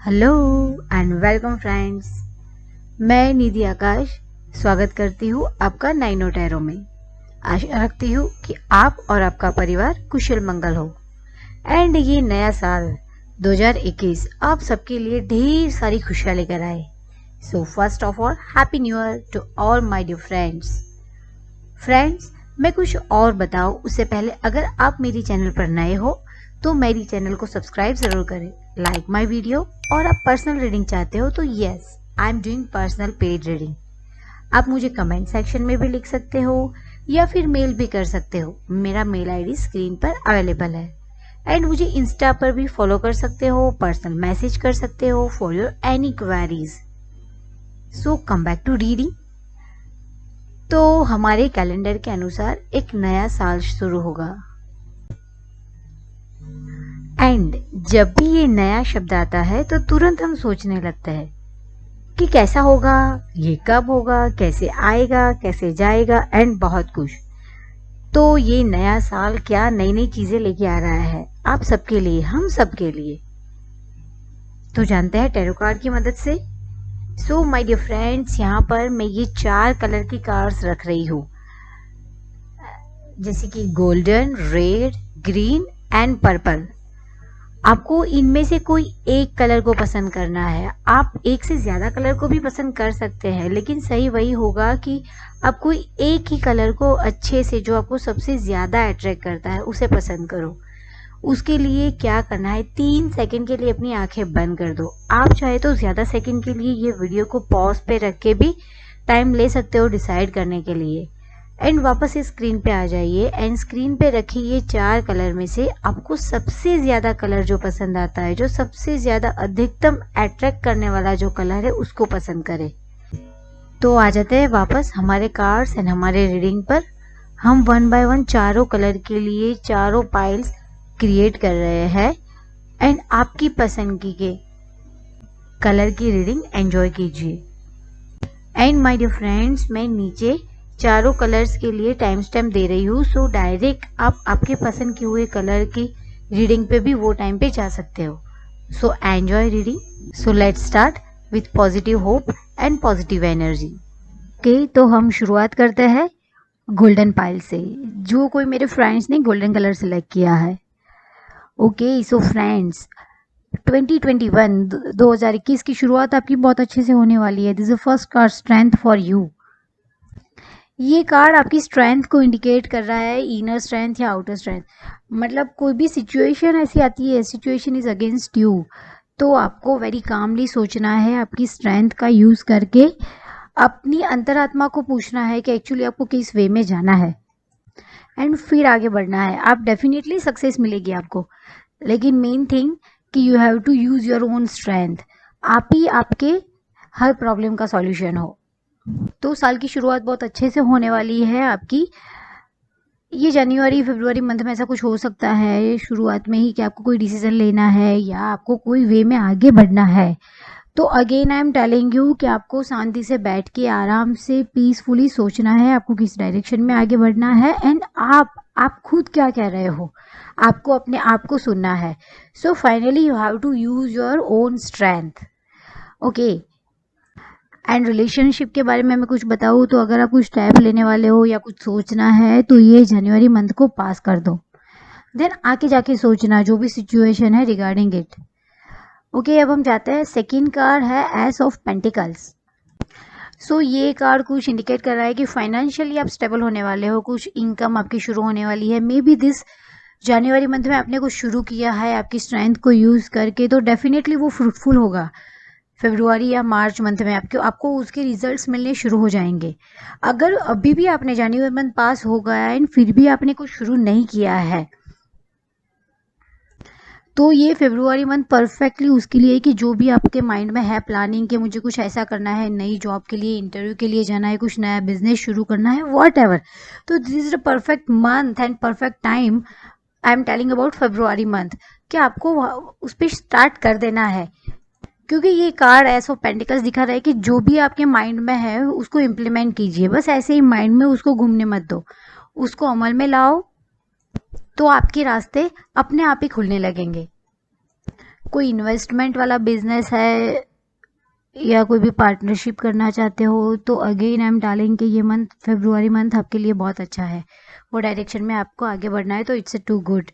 Hello and welcome friends. मैं निधि आकाश स्वागत करती हूँ आपका नाइनो टैरो में। आशा रखती हूँ कि आप और आपका परिवार कुशल मंगल हो। एंड ये नया साल 2021 आप सबके लिए ढेर सारी खुशियाँ लेकर आए। So first of all happy new year to all my dear friends. मैं कुछ और बताऊँ उससे पहले अगर आप मेरी चैनल पर नए हो तो मेरी चैनल को सब्सक्राइब जरूर करें, लाइक माय वीडियो। और आप पर्सनल रीडिंग चाहते हो तो yes, I am doing personal paid reading. आप मुझे कमेंट सेक्शन में भी लिख सकते हो या फिर मेल भी कर सकते हो। मेरा मेल आईडी स्क्रीन पर अवेलेबल है। एंड मुझे इंस्टा पर भी फॉलो कर सकते हो, पर्सनल मैसेज कर सकते हो for your any queries. So come back to reading. तो हमारे कैलेंडर के अनुसार एक नया साल शुरू होगा। एंड जब भी ये नया शब्द आता है तो तुरंत हम सोचने लगते हैं कि कैसा होगा, ये कब होगा, कैसे आएगा, कैसे जाएगा एंड बहुत कुछ। तो ये नया साल क्या नई नई चीजें लेके आ रहा है आप सबके लिए, हम सबके लिए। तो जानते हैं टैरो कार्ड की मदद से। सो माय डियर फ्रेंड्स, यहाँ पर मैं ये 4 कलर की कार्ड्स रख रही हूँ, जैसे कि golden, red, green and purple. आपको इनमें से कोई एक कलर को पसंद करना है। आप एक से ज्यादा कलर को भी पसंद कर सकते हैं, लेकिन सही वही होगा कि आप कोई एक ही कलर को अच्छे से, जो आपको सबसे ज्यादा अट्रैक्ट करता है, उसे पसंद करो। उसके लिए क्या करना है, 3 सेकंड के लिए अपनी आंखें बंद कर दो। आप चाहे तो ज्यादा सेकंड के लिए ये वीडियो को पॉज पे रख के भी टाइम ले सकते हो डिसाइड करने के लिए। एंड वापस इस स्क्रीन पे आ जाइए एंड स्क्रीन पे रखिए ये 4 कलर में से आपको सबसे ज्यादा कलर जो पसंद आता है, जो सबसे ज्यादा अधिकतम अट्रैक्ट करने वाला जो कलर है, उसको पसंद करें। तो आ जाते हैं वापस हमारे कार्ड्स एंड हमारे रीडिंग पर। हम 1 बाय 1 चारों कलर के लिए चारों पाइल्स क्रिएट कर रहे हैं एंड आपकी पसंद के कलर की रीडिंग एंजॉय कीजिए। एंड माय डियर फ्रेंड्स, मैं नीचे चारों कलर्स के लिए टाइम स्टैम्प दे रही हूँ। सो डायरेक्ट आप आपके पसंद किए हुए कलर की रीडिंग पे भी वो टाइम पे जा सकते हो। So enjoy reading. So let's start with positive hope and positive energy. Okay, तो हम शुरुआत करते हैं गोल्डन पाइल से। जो कोई मेरे फ्रेंड्स ने गोल्डन कलर सेलेक्ट किया है। ओके, सो फ्रेंड्स, 2021 की शुरुआत आपकी बहुत अच्छे से होने वाली है। This is first card, strength for you. ये कार्ड आपकी स्ट्रेंथ को इंडिकेट कर रहा है, इनर स्ट्रेंथ या आउटर स्ट्रेंथ। मतलब कोई भी सिचुएशन ऐसी आती है, सिचुएशन इज अगेंस्ट यू, तो आपको वेरी कामली सोचना है, आपकी स्ट्रेंथ का यूज करके अपनी अंतरात्मा को पूछना है कि एक्चुअली आपको किस वे में जाना है एंड फिर आगे बढ़ना है। आप डेफिनेटली सक्सेस मिलेगी आपको, लेकिन मेन थिंग कि you have to use your own strength. आप ही आपके हर प्रॉब्लम का सॉल्यूशन हो। तो साल की शुरुआत बहुत अच्छे से होने वाली है आपकी। ये जनवरी फरवरी मंथ में ऐसा कुछ हो सकता है शुरुआत में ही कि आपको कोई डिसीजन लेना है या आपको कोई वे में आगे बढ़ना है। तो again I am telling you कि आपको शांति से बैठ के आराम से पीसफुली सोचना है आपको किस डायरेक्शन में आगे बढ़ना है एंड आप खुद क्या कह रहे हो, आपको अपने आप को सुनना है। So finally you have to use your own strength. Okay, and relationship के बारे में मैं कुछ बताऊँ तो अगर आप कुछ स्टेप लेने वाले हो या कुछ सोचना है तो ये जनवरी मंथ को पास कर दो, देन आके जाके सोचना जो भी सिचुएशन है रिगार्डिंग इट। ओके, अब हम जाते हैं, सेकंड कार्ड है एस ऑफ पेंटिकल्स। सो ये कार्ड कुछ इंडिकेट कर रहा है कि फाइनेंशियली आप स्टेबल होने वाले हो, कुछ इनकम आपकी शुरू होने वाली है। May be this January month में आपने कुछ शुरू किया है आपकी स्ट्रेंथ को यूज करके, तो डेफिनेटली वो फ्रूटफुल होगा। फरवरी या मार्च मंथ में आपको उसके रिजल्ट्स मिलने शुरू हो जाएंगे। अगर अभी भी आपने जनवरी मंथ पास हो गया एंड फिर भी आपने कुछ शुरू नहीं किया है, तो ये फरवरी मंथ परफेक्टली उसके लिए कि जो भी आपके माइंड में है प्लानिंग कि मुझे कुछ ऐसा करना है, नई जॉब के लिए इंटरव्यू के लिए जाना है, कुछ नया बिजनेस शुरू करना है, वॉट एवर, तो this is a perfect month and perfect time. I am telling about February month कि आपको उस पर स्टार्ट कर देना है, क्योंकि ये कार्ड एस ऑफ पेंटिकल्स दिखा रहा है कि जो भी आपके माइंड में है उसको इम्प्लीमेंट कीजिए। बस ऐसे ही माइंड में उसको घूमने मत दो, उसको अमल में लाओ, तो आपके रास्ते अपने आप ही खुलने लगेंगे। कोई इन्वेस्टमेंट वाला बिजनेस है या कोई भी पार्टनरशिप करना चाहते हो तो अगेन आई एम डालेंगे ये मंथ, फेब्रुआरी मंथ आपके लिए बहुत अच्छा है, वो डायरेक्शन में आपको आगे बढ़ना है, तो it's too good.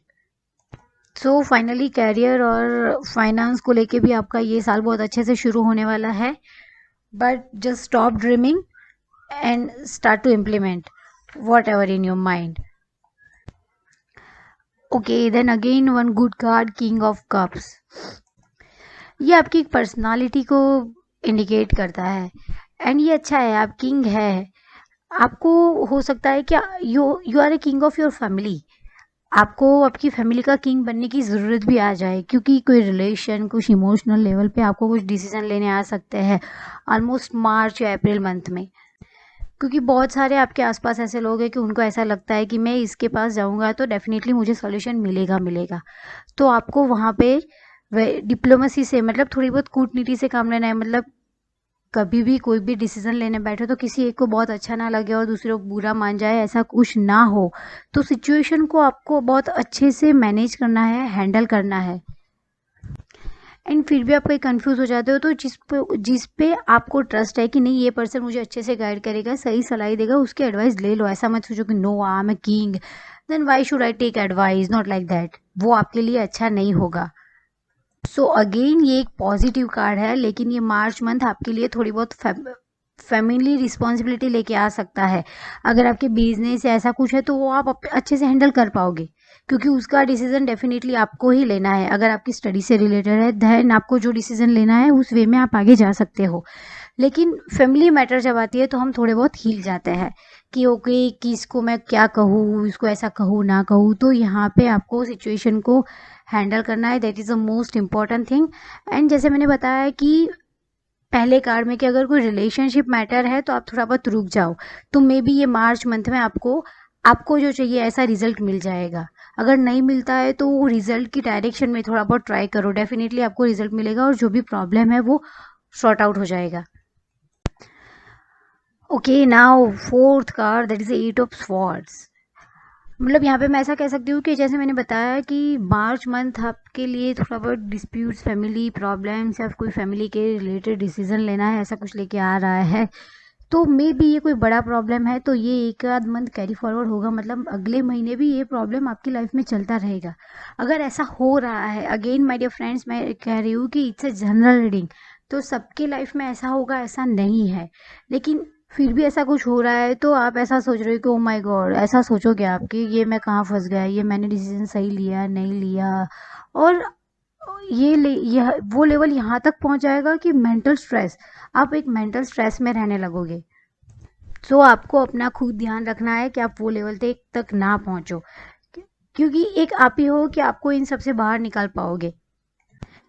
So finally career और फाइनेंस को लेके भी आपका ये साल बहुत अच्छे से शुरू होने वाला है, but just stop dreaming and start to implement whatever in your mind. Okay, then again one good card, king of cups. ये आपकी पर्सनालिटी को इंडिकेट करता है एंड ये अच्छा है, आप किंग है। आपको हो सकता है क्या you you are a king of your family, आपको आपकी फैमिली का किंग बनने की ज़रूरत भी आ जाए, क्योंकि कोई रिलेशन कुछ इमोशनल लेवल पे आपको कुछ डिसीजन लेने आ सकते हैं ऑलमोस्ट मार्च या अप्रैल मंथ में, क्योंकि बहुत सारे आपके आसपास ऐसे लोग हैं कि उनको ऐसा लगता है कि मैं इसके पास जाऊंगा तो डेफिनेटली मुझे सॉल्यूशन मिलेगा मिलेगा। तो आपको वहाँ पे डिप्लोमेसी से, मतलब थोड़ी बहुत कूटनीति से काम लेना है। मतलब कभी भी कोई भी डिसीजन लेने बैठो तो किसी एक को बहुत अच्छा ना लगे और दूसरे को बुरा मान जाए, ऐसा कुछ ना हो। तो सिचुएशन को आपको बहुत अच्छे से मैनेज करना है, हैंडल करना है। एंड फिर भी आप कहीं कंफ्यूज हो जाते हो तो जिस पे आपको ट्रस्ट है कि नहीं ये पर्सन मुझे अच्छे से गाइड करेगा, सही सलाह देगा, उसकी एडवाइस ले लो। ऐसा मत सोचो कि no I am a king then why should I take advice, not like that, वो आपके लिए अच्छा नहीं होगा। सो अगेन ये एक पॉजिटिव कार्ड है, लेकिन ये मार्च मंथ आपके लिए थोड़ी बहुत फैमिली रिस्पॉन्सिबिलिटी लेके आ सकता है। अगर आपके बिजनेस या ऐसा कुछ है तो वो आप अच्छे से हैंडल कर पाओगे, क्योंकि उसका डिसीजन डेफिनेटली आपको ही लेना है। अगर आपकी स्टडी से रिलेटेड है देन आपको जो डिसीजन लेना है उस वे में आप आगे जा सकते हो। लेकिन फैमिली मैटर जब आती है तो हम थोड़े बहुत हिल जाते हैं कि ओके कि इसको मैं क्या कहूँ, इसको ऐसा कहूँ ना कहूँ। तो यहाँ पे आपको सिचुएशन को हैंडल करना है, that is the most important thing. And जैसे मैंने बताया कि पहले कार्ड में कि अगर कोई रिलेशनशिप मैटर है तो आप थोड़ा बहुत रुक जाओ, तो मे बी ये मार्च मंथ में आपको आपको जो चाहिए ऐसा रिजल्ट मिल जाएगा। अगर नहीं मिलता है तो वो रिजल्ट की डायरेक्शन में थोड़ा बहुत ट्राई करो, डेफिनेटली आपको रिजल्ट मिलेगा और जो भी प्रॉब्लम है वो सॉर्ट आउट हो जाएगा। Okay, now fourth card, that is eight of swords. मतलब यहाँ पे मैं ऐसा कह सकती हूँ कि जैसे मैंने बताया कि मार्च मंथ आपके लिए थोड़ा बहुत डिस्प्यूट्स, फैमिली प्रॉब्लम्स या कोई फैमिली के रिलेटेड डिसीजन लेना है, ऐसा कुछ लेके आ रहा है। तो मे बी ये कोई बड़ा प्रॉब्लम है तो ये एक आध मंथ कैरी फॉरवर्ड होगा, मतलब अगले महीने भी ये प्रॉब्लम आपकी लाइफ में चलता रहेगा। अगर ऐसा हो रहा है, अगेन माय डियर फ्रेंड्स, मैं कह रही हूँ कि इट्स ए जनरल रीडिंग, तो सबके लाइफ में ऐसा होगा ऐसा नहीं है। लेकिन फिर भी ऐसा कुछ हो रहा है तो आप ऐसा सोच रहे हो कि ओ माय गॉड, ऐसा सोचोगे आप कि ये मैं कहाँ फंस गया, ये मैंने डिसीजन सही लिया नहीं लिया। और यह वो लेवल यहाँ तक पहुँच जाएगा कि मेंटल स्ट्रेस, आप एक मेंटल स्ट्रेस में रहने लगोगे। सो आपको अपना खुद ध्यान रखना है कि आप वो लेवल तक ना पहुँचो, क्योंकि एक आप ही हो कि आपको इन सब से बाहर निकाल पाओगे।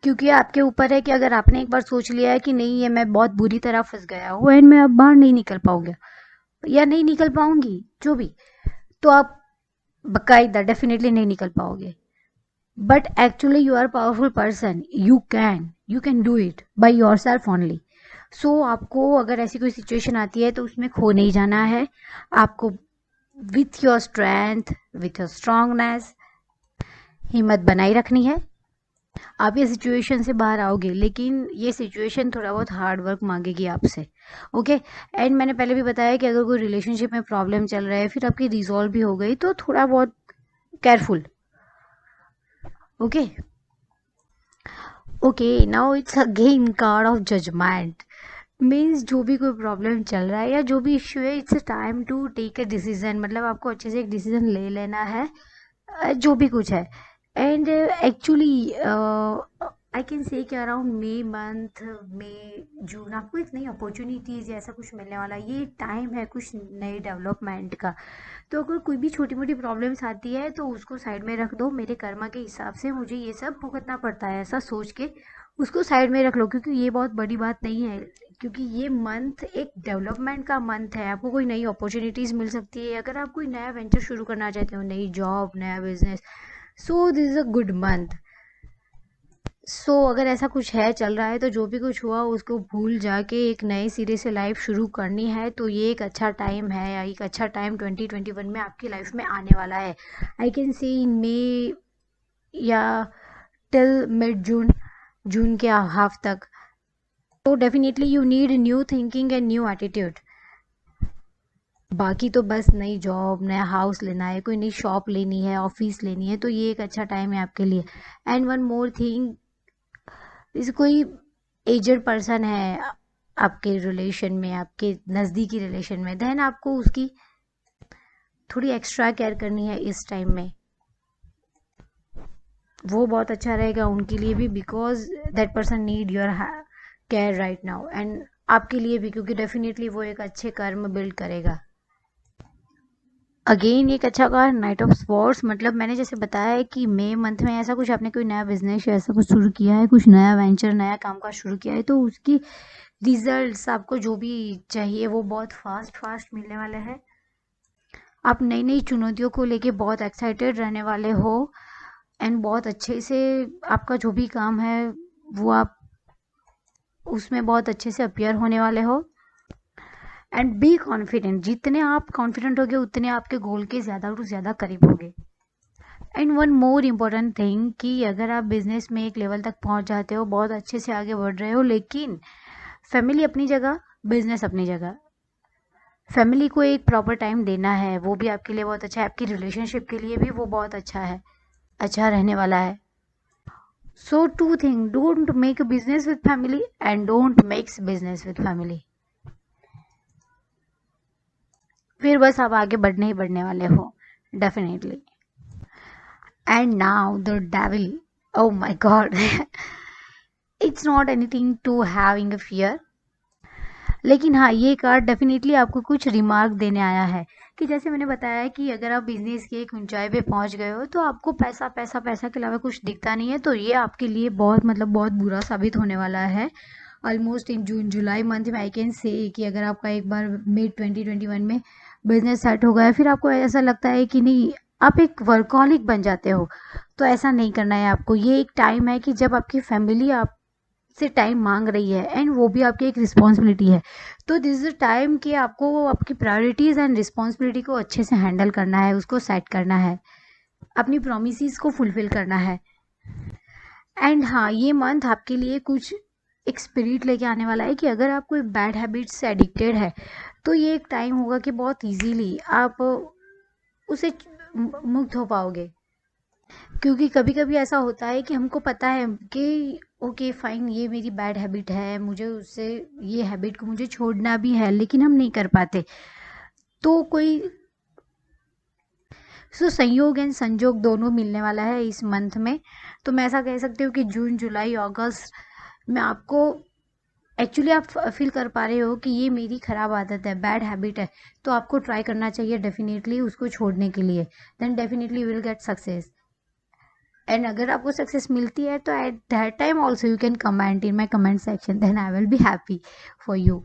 क्योंकि आपके ऊपर है कि अगर आपने एक बार सोच लिया है कि नहीं ये मैं बहुत बुरी तरह फंस गया हूँ एंड मैं अब बाहर नहीं निकल पाऊंगा या नहीं निकल पाऊंगी जो भी, तो आप बाकायदा डेफिनेटली नहीं निकल पाओगे। But actually you are powerful person, you can do it by yourself only. So आपको अगर ऐसी कोई सिचुएशन आती है तो उसमें खो नहीं जाना है। आपको with your strength, with your strongness, हिम्मत बनाई रखनी है। आप ये सिचुएशन से बाहर आओगे, लेकिन ये सिचुएशन थोड़ा बहुत हार्ड वर्क मांगेगी आपसे। ओके, एंड मैंने पहले भी बताया कि अगर कोई रिलेशनशिप में प्रॉब्लम चल रहा है फिर आपकी रिजॉल्व भी हो गई तो थोड़ा बहुत careful. Okay, okay, now it's again card of judgement. Means जो भी कोई प्रॉब्लम चल रहा है या जो भी इश्यू है, it's time to take a decision. मतलब आपको अच्छे से एक डिसीजन ले लेना है, जो भी कुछ है। And actually I can say कि अराउंड मे मंथ, मे जून आपको एक नई अपॉर्चुनिटीज़ या ऐसा कुछ मिलने वाला है। ये टाइम है कुछ नए डेवलपमेंट का। तो अगर कोई भी छोटी मोटी प्रॉब्लम्स आती है तो उसको साइड में रख दो, मेरे कर्मा के हिसाब से मुझे ये सब भुगतना पड़ता है, ऐसा सोच के उसको साइड में रख लो, क्योंकि ये बहुत बड़ी बात नहीं है। क्योंकि ये मंथ एक डेवलपमेंट का मंथ है, आपको कोई नई अपॉर्चुनिटीज़ मिल सकती है। अगर आप कोई नया वेंचर शुरू करना चाहते हो, नई जॉब, नया business, so this is a good month. So अगर ऐसा कुछ है चल रहा है तो जो भी कुछ हुआ उसको भूल जाके एक नए सिरे से लाइफ शुरू करनी है, तो ये एक अच्छा टाइम है, या एक अच्छा टाइम 2021 में आपकी लाइफ में आने वाला है। आई कैन से इन मे या टिल मिड जून जून के हाफ तक। तो definitely you need new thinking and new attitude. बाकी तो बस नई जॉब, नया हाउस लेना है, कोई नई शॉप लेनी है, ऑफिस लेनी है, तो ये एक अच्छा टाइम है आपके लिए। एंड वन मोर थिंग, जैसे कोई एजड पर्सन है आपके रिलेशन में, आपके नज़दीकी रिलेशन में, देन आपको उसकी थोड़ी एक्स्ट्रा केयर करनी है इस टाइम में। वो बहुत अच्छा रहेगा उनके लिए भी, because that person need your care right now, and आपके लिए भी, क्योंकि डेफिनेटली वो एक अच्छे कर्म बिल्ड करेगा। अगेन एक अच्छा कार्ड नाइट ऑफ स्वॉर्ड्स, मतलब मैंने जैसे बताया है कि मई मंथ में ऐसा कुछ आपने कोई नया बिजनेस या ऐसा कुछ शुरू किया है, कुछ नया वेंचर, नया काम काज शुरू किया है, तो उसकी रिजल्ट्स आपको जो भी चाहिए वो बहुत फास्ट फास्ट मिलने वाले हैं। आप नई नई चुनौतियों को लेके बहुत एक्साइटेड रहने वाले हो, एंड बहुत अच्छे से आपका जो भी काम है वो आप उसमें बहुत अच्छे से अपियर होने वाले हो। एंड बी कॉन्फिडेंट, जितने आप कॉन्फिडेंट होगे उतने आपके गोल के ज़्यादा और ज़्यादा करीब होगे। And one more important thing कि अगर आप बिजनेस में एक लेवल तक पहुंच जाते हो, बहुत अच्छे से आगे बढ़ रहे हो, लेकिन फैमिली अपनी जगह, बिजनेस अपनी जगह, फैमिली को एक प्रॉपर टाइम देना है, वो भी आपके लिए बहुत अच्छा है, आपकी रिलेशनशिप के लिए भी वो बहुत अच्छा है, अच्छा रहने वाला है। So two thing, don't make business with family and don't makes business with family, फिर बस आप आगे बढ़ने ही बढ़ने वाले हो definitely. And now the devil, oh my god, it's not anything to having a fear, लेकिन हाँ ये कार्ड डेफिनेटली आपको कुछ रिमार्क देने आया है कि जैसे मैंने बताया कि अगर आप बिजनेस की एक ऊंचाई पे पहुंच गए हो तो आपको पैसा पैसा पैसा के अलावा कुछ दिखता नहीं है, तो ये आपके लिए बहुत मतलब बहुत बुरा साबित होने वाला है। Almost in June July month में आई कैन से कि अगर आपका एक बार मिड 2021 में बिजनेस सेट हो गया, फिर आपको ऐसा लगता है कि नहीं, आप एक वर्कहॉलिक बन जाते हो, तो ऐसा नहीं करना है आपको। ये एक टाइम है कि जब आपकी फैमिली आपसे टाइम मांग रही है, एंड वो भी आपकी एक रिस्पॉन्सिबिलिटी है, तो दिस इज टाइम कि आपको आपकी प्रायोरिटीज़ एंड रिस्पॉन्सिबिलिटी को अच्छे से हैंडल करना है, उसको सेट करना है, अपनी प्रोमिस को फुलफिल करना है। एंड हाँ ये मंथ आपके लिए कुछ एक स्पिरिट लेके आने वाला है कि अगर आप कोई बैड हैबिट से एडिक्टेड है, तो ये एक टाइम होगा कि बहुत इजीली आप उसे मुक्त हो पाओगे। क्योंकि कभी कभी ऐसा होता है कि हमको पता है कि ओके फाइन, ये मेरी बैड हैबिट है, मुझे उससे, ये हैबिट को मुझे छोड़ना भी है, लेकिन हम नहीं कर पाते। तो कोई संयोग एंड संजोग दोनों मिलने वाला है इस मंथ में। तो मैं ऐसा कह सकती हूँ कि जून जुलाई अगस्त में आपको एक्चुअली आप फील कर पा रहे हो कि ये मेरी ख़राब आदत है, बैड हैबिट है, तो आपको ट्राई करना चाहिए डेफिनेटली उसको छोड़ने के लिए, then definitely you will get success. And अगर आपको सक्सेस मिलती है तो at that time also you can comment in my comment section, then I will be happy for you.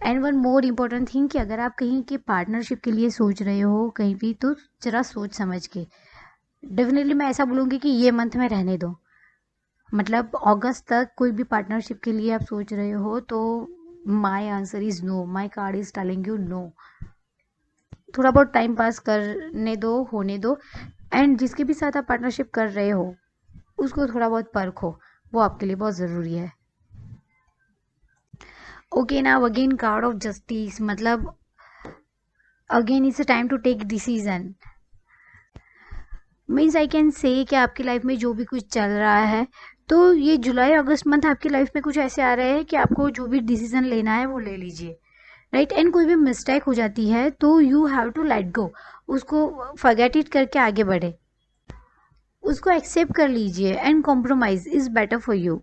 And one more important thing कि अगर आप कहीं के पार्टनरशिप के लिए सोच रहे हो कहीं भी, तो ज़रा सोच समझ के, डेफिनेटली मैं ऐसा बोलूँगी कि ये मंथ में रहने दो, मतलब अगस्त तक कोई भी पार्टनरशिप के लिए आप सोच रहे हो तो my answer is no, my card is telling you no. थोड़ा बहुत टाइम पास करने दो, होने दो, एंड जिसके भी साथ आप पार्टनरशिप कर रहे हो उसको थोड़ा बहुत परखो, वो आपके लिए बहुत ज़रूरी है। Okay now again card of justice, मतलब again it's a time to take decision, means I can say कि आपकी लाइफ में जो भी कुछ चल रहा है, तो ये जुलाई अगस्त मंथ आपकी लाइफ में कुछ ऐसे आ रहे हैं कि आपको जो भी डिसीजन लेना है वो ले लीजिए, राइट। एंड कोई भी मिस्टेक हो जाती है तो you have to let go, उसको फॉरगेट इट करके आगे बढ़े, उसको एक्सेप्ट कर लीजिए, and compromise is better for you.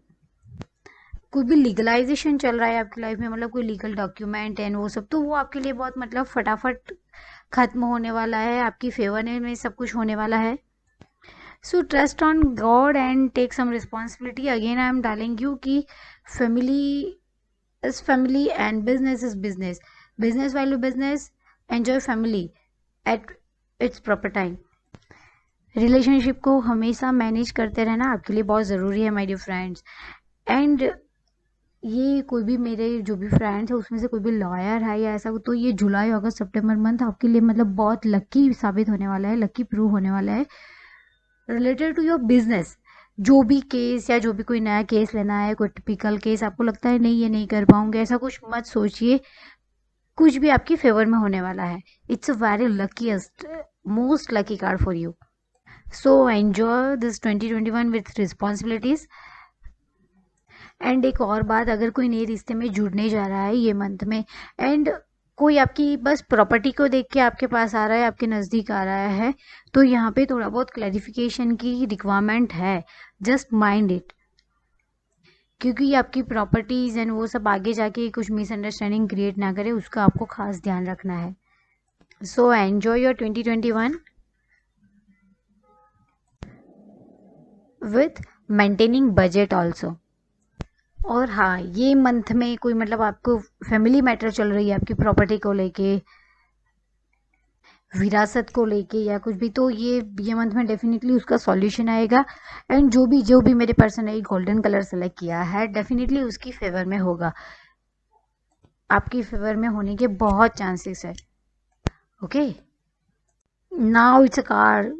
कोई भी लीगलाइजेशन चल रहा है आपकी लाइफ में, मतलब कोई लीगल डॉक्यूमेंट एंड वो सब, तो वो आपके लिए बहुत मतलब फटाफट खत्म होने वाला है, आपकी फेवर में सब कुछ होने वाला है। So trust on God and take some responsibility. Again I am telling you कि family is family and business is business, business value business, enjoy family at its proper time. Relationship को हमेशा manage करते रहना आपके लिए बहुत ज़रूरी है माय डियर फ्रेंड्स। एंड ये कोई भी मेरे जो भी फ्रेंड्स है उसमें से कोई भी लॉयर है या ऐसा, तो ये जुलाई अगस्त सितंबर मंथ आपके लिए मतलब बहुत लकी साबित होने वाला है, लकी प्रूव होने वाला है रिलेटेड टू योर बिजनेस। जो भी केस या जो भी कोई नया केस लेना है, कोई टिपिकल केस आपको लगता है नहीं ये नहीं कर पाऊंगे, ऐसा कुछ मत सोचिए। कुछ भी आपकी फेवर में होने वाला है। It's a very luckiest, most lucky card for you. So enjoy this 2021 with responsibilities. And एक और बात, अगर कोई नए रिश्ते में जुड़ने जा रहा है ये मंथ में, एंड कोई आपकी बस प्रॉपर्टी को देख के आपके पास आ रहा है, आपके नज़दीक आ रहा है, तो यहाँ पे थोड़ा बहुत क्लैरिफिकेशन की रिक्वायरमेंट है। जस्ट माइंड इट, क्योंकि ये आपकी प्रॉपर्टीज एंड वो सब आगे जाके कुछ मिसअंडरस्टैंडिंग क्रिएट ना करे, उसका आपको खास ध्यान रखना है। So enjoy your 2021 with maintaining budget also. और हाँ, ये मंथ में कोई मतलब आपको फैमिली मैटर चल रही है आपकी प्रॉपर्टी को लेके, विरासत को लेके या कुछ भी, तो ये मंथ में डेफिनेटली उसका सॉल्यूशन आएगा। एंड जो भी मेरे पर्सन ने गोल्डन कलर सेलेक्ट किया है, डेफिनेटली उसकी फेवर में होगा, आपकी फेवर में होने के बहुत चांसेस है। Okay, now it's a card,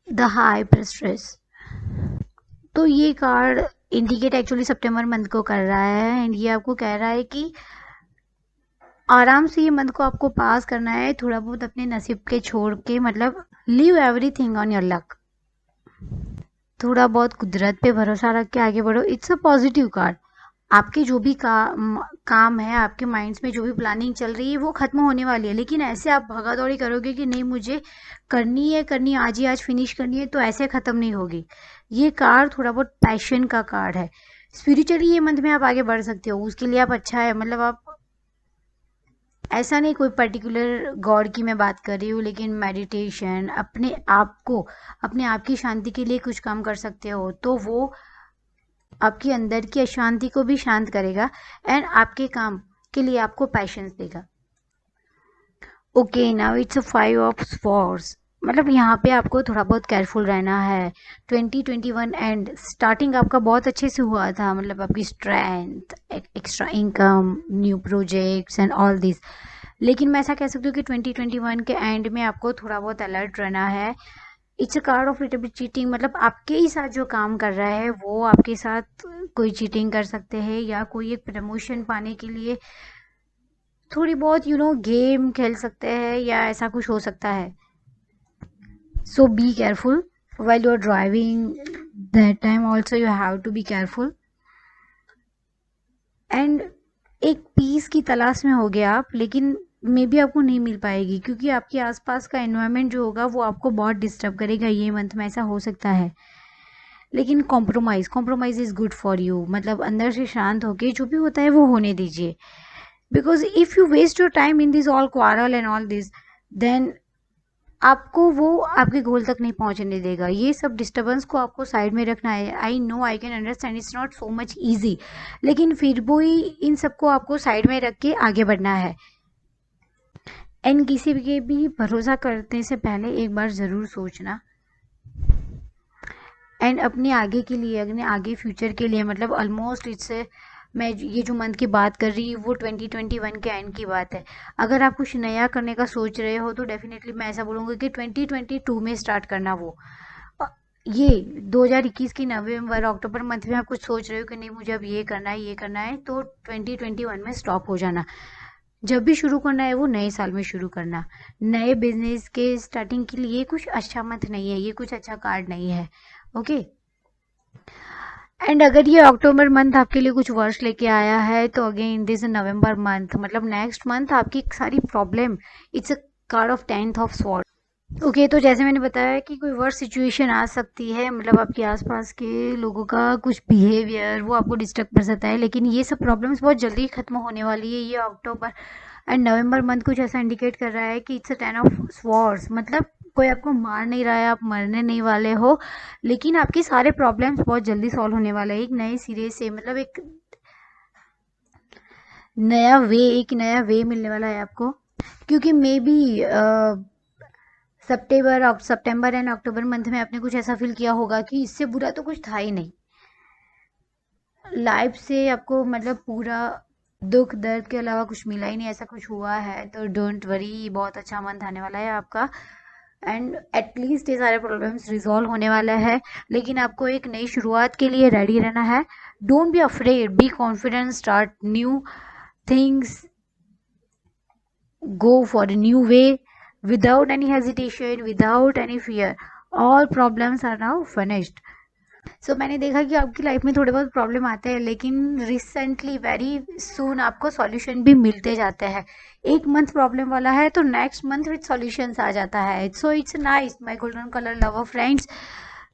the high priestess. तो ये कार्ड इंडिकेट एक्चुअली सितंबर मंथ को कर रहा है, एंड ये आपको कह रहा है कि आराम से ये मंथ को आपको पास करना है, थोड़ा बहुत अपने नसीब के छोड़ के, मतलब leave everything on your luck. थोड़ा बहुत कुदरत पे भरोसा रख के आगे बढ़ो। It's a positive card. आपके जो भी काम है, आपके माइंड्स में जो भी प्लानिंग चल रही है वो खत्म होने वाली है, लेकिन ऐसे आप भागा दौड़ी करोगे कि नहीं मुझे करनी है आज ही आज फिनिश करनी है, तो ऐसे खत्म नहीं होगी। ये कार्ड थोड़ा बहुत पैशन का कार्ड है। स्पिरिचुअली ये मंथ में आप आगे बढ़ सकते हो, उसके लिए आप अच्छा है, मतलब आप ऐसा नहीं कोई पर्टिकुलर गॉड की मैं बात कर रही हूँ, लेकिन मेडिटेशन, अपने आप की शांति के लिए कुछ काम कर सकते हो, तो वो आपकी अंदर की अशांति को भी शांत करेगा एंड आपके काम के लिए आपको पैशंस देगा। Okay, now it's a 5 of swords. मतलब यहाँ पे आपको थोड़ा बहुत केयरफुल रहना है। 2021 एंड स्टार्टिंग आपका बहुत अच्छे से हुआ था, मतलब आपकी strength, extra income, new projects and all this. लेकिन मैं ऐसा कह सकती हूँ कि 2021 के एंड में आपको थोड़ा बहुत अलर्ट रहना है। It's a card of little bit cheating, मतलब आपके ही साथ जो काम कर रहा है वो आपके साथ कोई चीटिंग कर सकते हैं, या कोई एक प्रमोशन पाने के लिए थोड़ी बहुत गेम खेल सकते हैं, या ऐसा कुछ हो सकता है। So be careful while you're driving, that time also you have to be careful। And एक पीस की तलाश में होगे आप, लेकिन मे बी आपको नहीं मिल पाएगी, क्योंकि आपके आसपास का एनवायरनमेंट जो होगा वो आपको बहुत डिस्टर्ब करेगा ये मंथ में, ऐसा हो सकता है। लेकिन compromise is good for you, मतलब अंदर से शांत होके जो भी होता है वो होने दीजिए। Because if you waste your time in this all quarrel and all this, then आपको वो आपके गोल तक नहीं पहुंचने देगा। ये सब डिस्टर्बेंस को आपको साइड में रखना है। आई know, I can understand, it's not so much easy, लेकिन फिर भी इन सबको आपको साइड में रख के आगे बढ़ना है। एंड किसी के भी भरोसा करने से पहले एक बार ज़रूर सोचना, एंड अपने आगे के लिए, अपने आगे फ्यूचर के लिए, मतलब ऑलमोस्ट इससे मैं ये जो मंथ की बात कर रही हूँ वो 2021 के एंड की बात है। अगर आप कुछ नया करने का सोच रहे हो तो डेफिनेटली मैं ऐसा बोलूँगी कि 2022 में स्टार्ट करना वो। अ, ये 2021 की नवंबर अक्टूबर मंथ में आप कुछ सोच रहे हो कि नहीं मुझे अब ये करना है, तो 2021 में स्टॉप हो जाना। जब भी शुरू करना है वो नए साल में शुरू करना। नए बिजनेस के स्टार्टिंग के लिए कुछ अच्छा मंथ नहीं है, ये कुछ अच्छा कार्ड नहीं है। ओके, एंड अगर ये अक्टूबर मंथ आपके लिए कुछ वर्ष लेके आया है, तो अगेन दिस नवंबर मंथ, मतलब नेक्स्ट मंथ आपकी सारी problem, it's a card of 10th of sword. Okay, तो जैसे मैंने बताया कि कोई वर्ष सिचुएशन आ सकती है, मतलब आपके आसपास के लोगों का कुछ बिहेवियर वो आपको डिस्टर्ब कर सकता है, लेकिन ये सब प्रॉब्लम्स बहुत जल्दी खत्म होने वाली है। ये अक्टूबर एंड नवंबर मंथ कुछ ऐसा इंडिकेट कर रहा है कि इट्स अ 10 ऑफ स्वॉर्ड्स, मतलब कोई आपको मार नहीं रहा है, आप मरने नहीं वाले हो, लेकिन आपके सारे प्रॉब्लम्स बहुत जल्दी सॉल्व होने वाले हैं, एक नए सिरे से, मतलब एक नया वे मिलने वाला है आपको। क्योंकि may be September and October month में आपने कुछ ऐसा फील किया होगा कि इससे बुरा तो कुछ था ही नहीं लाइफ से, आपको मतलब पूरा दुख दर्द के अलावा कुछ मिला ही नहीं, ऐसा कुछ हुआ है तो डोंट वरी, बहुत अच्छा मंथ आने वाला है आपका। एंड एटलीस्ट ये सारे प्रॉब्लम्स रिजॉल्व होने वाला है, लेकिन आपको एक नई शुरुआत के लिए रेडी रहना है. Don't be afraid, be confident, start new things, go for a new way without any hesitation, without any fear. All problems are now finished. सो मैंने देखा कि आपकी लाइफ में थोड़े बहुत प्रॉब्लम आते हैं, लेकिन रिसेंटली वेरी सून आपको सॉल्यूशन भी मिलते जाते हैं. एक मंथ प्रॉब्लम वाला है तो नेक्स्ट मंथ विथ सॉल्यूशंस आ जाता है. So it's nice my golden colour lover friends.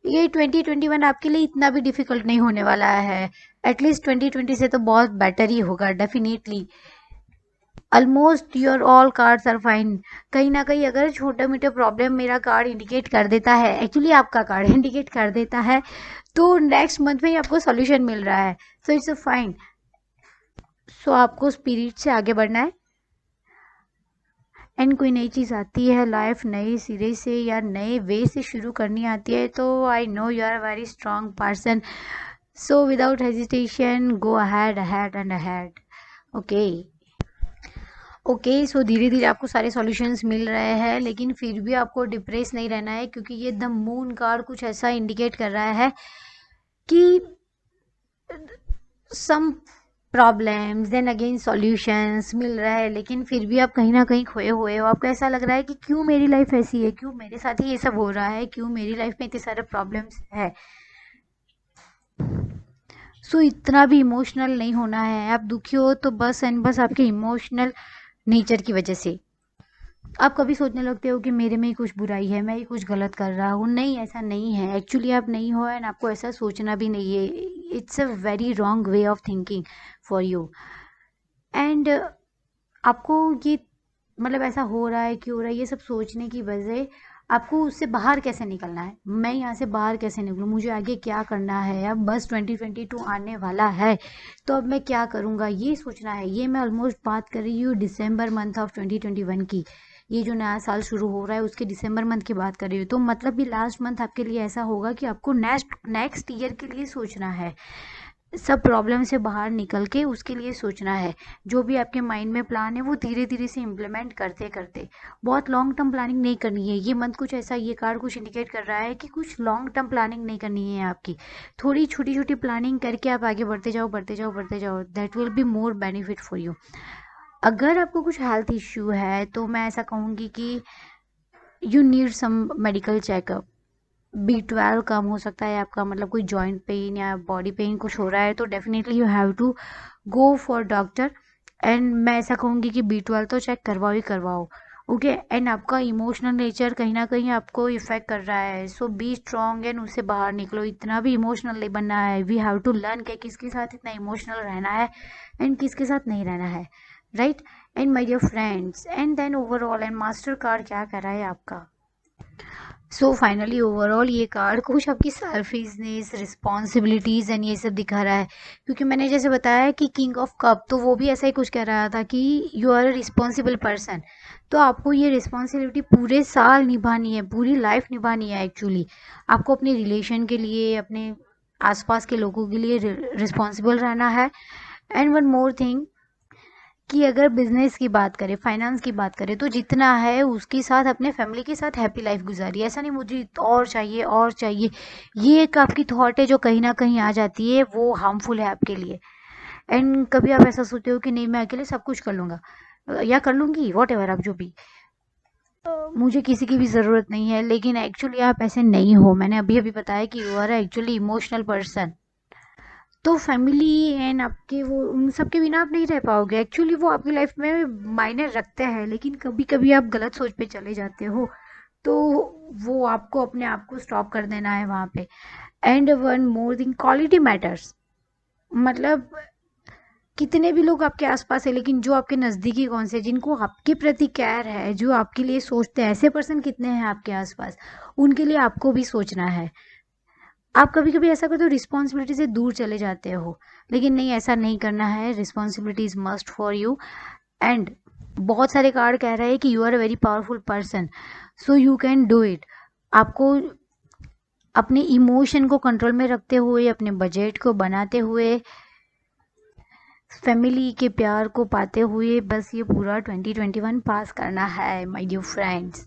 ये 2021 आपके लिए इतना भी डिफिकल्ट नहीं होने वाला है. एटलीस्ट 2020 से तो बहुत बेटर ही होगा definitely. Almost your all cards are fine. कहीं ना कहीं अगर छोटे मोटे प्रॉब्लम मेरा कार्ड इंडिकेट कर देता है, एक्चुअली आपका कार्ड इंडिकेट कर देता है, तो नेक्स्ट मंथ में ही आपको सॉल्यूशन मिल रहा है. So it's a fine. सो आपको स्पिरिट से आगे बढ़ना है. एंड कोई नई चीज़ आती है, लाइफ नए सिरे से या नए वे से शुरू करनी आती है, तो I know you are a very strong person. So without hesitation go ahead ahead and ahead. Okay okay. So धीरे धीरे आपको सारे सॉल्यूशंस मिल रहे हैं, लेकिन फिर भी आपको डिप्रेस नहीं रहना है, क्योंकि ये द मून कार्ड कुछ ऐसा इंडिकेट कर रहा है कि some problems then again solutions मिल रहा है, लेकिन फिर भी आप कहीं ना कहीं खोए हुए हो. आपको ऐसा लग रहा है कि क्यों मेरी लाइफ ऐसी है, क्यों मेरे साथ ही ये सब हो रहा है, क्यों मेरी लाइफ में इतने सारे प्रॉब्लम्स है. सो इतना भी इमोशनल नहीं होना है. आप दुखी हो तो बस एंड बस आपके इमोशनल नेचर की वजह से. आप कभी सोचने लगते हो कि मेरे में ही कुछ बुराई है, मैं ही कुछ गलत कर रहा हूँ. नहीं, ऐसा नहीं है. एक्चुअली आप नहीं हो, एंड आपको ऐसा सोचना भी नहीं है. It's a very wrong way of thinking for you. And आपको ये मतलब ऐसा हो रहा है, क्यों हो रहा है, ये सब सोचने की बजाय आपको उससे बाहर कैसे निकलना है. मैं यहाँ से बाहर कैसे निकलूँ, मुझे आगे क्या करना है. अब बस 2022 आने वाला है, तो अब मैं क्या करूँगा, ये सोचना है. ये मैं ऑलमोस्ट बात कर रही हूँ दिसंबर मंथ ऑफ 2021 की. ये जो नया साल शुरू हो रहा है उसके दिसंबर मंथ की बात कर रही हूँ. तो मतलब भी लास्ट मंथ आपके लिए ऐसा होगा कि आपको नेक्स्ट ईयर के लिए सोचना है. सब प्रॉब्लम से बाहर निकल के उसके लिए सोचना है. जो भी आपके माइंड में प्लान है वो धीरे धीरे से इम्प्लीमेंट करते करते. बहुत लॉन्ग टर्म प्लानिंग नहीं करनी है. ये मंथ कुछ ऐसा, ये कार्ड कुछ इंडिकेट कर रहा है कि कुछ लॉन्ग टर्म प्लानिंग नहीं करनी है आपकी. थोड़ी छोटी छोटी प्लानिंग करके आप आगे बढ़ते जाओ, बढ़ते जाओ, बढ़ते जाओ. That will be more benefit for you. अगर आपको कुछ हेल्थ इश्यू है तो मैं ऐसा कहूँगी कि you need some medical checkup. B12 कम हो सकता है आपका, मतलब कोई जॉइंट पेन या बॉडी पेन कुछ हो रहा है, तो definitely you have to go for doctor. And मैं ऐसा कहूँगी कि B12 तो चेक करवाओ ही करवाओ. ओके. एंड आपका इमोशनल नेचर कहीं ना कहीं आपको इफेक्ट कर रहा है. सो बी स्ट्रांग एंड उससे बाहर निकलो. इतना भी इमोशनल नहीं बनना है. वी हैव टू लर्न कि किसके साथ इतना इमोशनल रहना है एंड किसके साथ नहीं रहना है. Right. And my dear friends, and then overall and master card क्या कर रहा है आपका. सो फाइनली ओवरऑल ये कार्ड कुछ आपकी सेल्फिशनेस, रिस्पॉन्सिबिलिटीज एंड ये सब दिखा रहा है. क्योंकि मैंने जैसे बताया कि किंग ऑफ कप, तो वो भी ऐसा ही कुछ कह रहा था कि you are a responsible person. तो आपको ये रिस्पॉन्सिबिलिटी पूरे साल निभानी है, पूरी लाइफ निभानी है. एक्चुअली आपको अपने रिलेशन के लिए, अपने आसपास के लोगों के लिए रिस्पॉन्सिबल रहना है. एंड वन मोर थिंग, कि अगर बिजनेस की बात करें, फाइनेंस की बात करें, तो जितना है उसके साथ अपने फैमिली के साथ हैप्पी लाइफ गुजारिए. ऐसा नहीं मुझे और चाहिए और चाहिए. ये एक आपकी थॉट है जो कहीं ना कहीं आ जाती है, वो हार्मफुल है आपके लिए. एंड कभी आप ऐसा सोचते हो कि नहीं मैं अकेले सब कुछ कर लूँगा या कर लूँगी, वॉट एवर, आप जो भी, मुझे किसी की भी ज़रूरत नहीं है. लेकिन एक्चुअली आप ऐसे नहीं हो. मैंने अभी अभी बताया कि you are actually emotional person. तो फैमिली एंड आपके वो उन सब के बिना आप नहीं रह पाओगे. एक्चुअली वो आपकी लाइफ में मायने रखते हैं, लेकिन कभी कभी आप गलत सोच पे चले जाते हो, तो वो आपको अपने आप को स्टॉप कर देना है वहाँ पे. And one more thing, quality matters. मतलब कितने भी लोग आपके आसपास है, लेकिन जो आपके नज़दीकी कौन से, जिनको आपके प्रति केयर है, जो आपके लिए सोचते हैं, ऐसे पर्सन कितने हैं आपके आसपास, उनके लिए आपको भी सोचना है. आप कभी कभी ऐसा करते हो, रिस्पॉन्सिबिलिटी से दूर चले जाते हो, लेकिन नहीं, ऐसा नहीं करना है. Responsibility is must for you. And बहुत सारे कार्ड कह रहे हैं कि you are a very powerful person, so you can do it. आपको अपने इमोशन को कंट्रोल में रखते हुए, अपने बजट को बनाते हुए, फैमिली के प्यार को पाते हुए बस ये पूरा 2021 पास करना है my dear friends.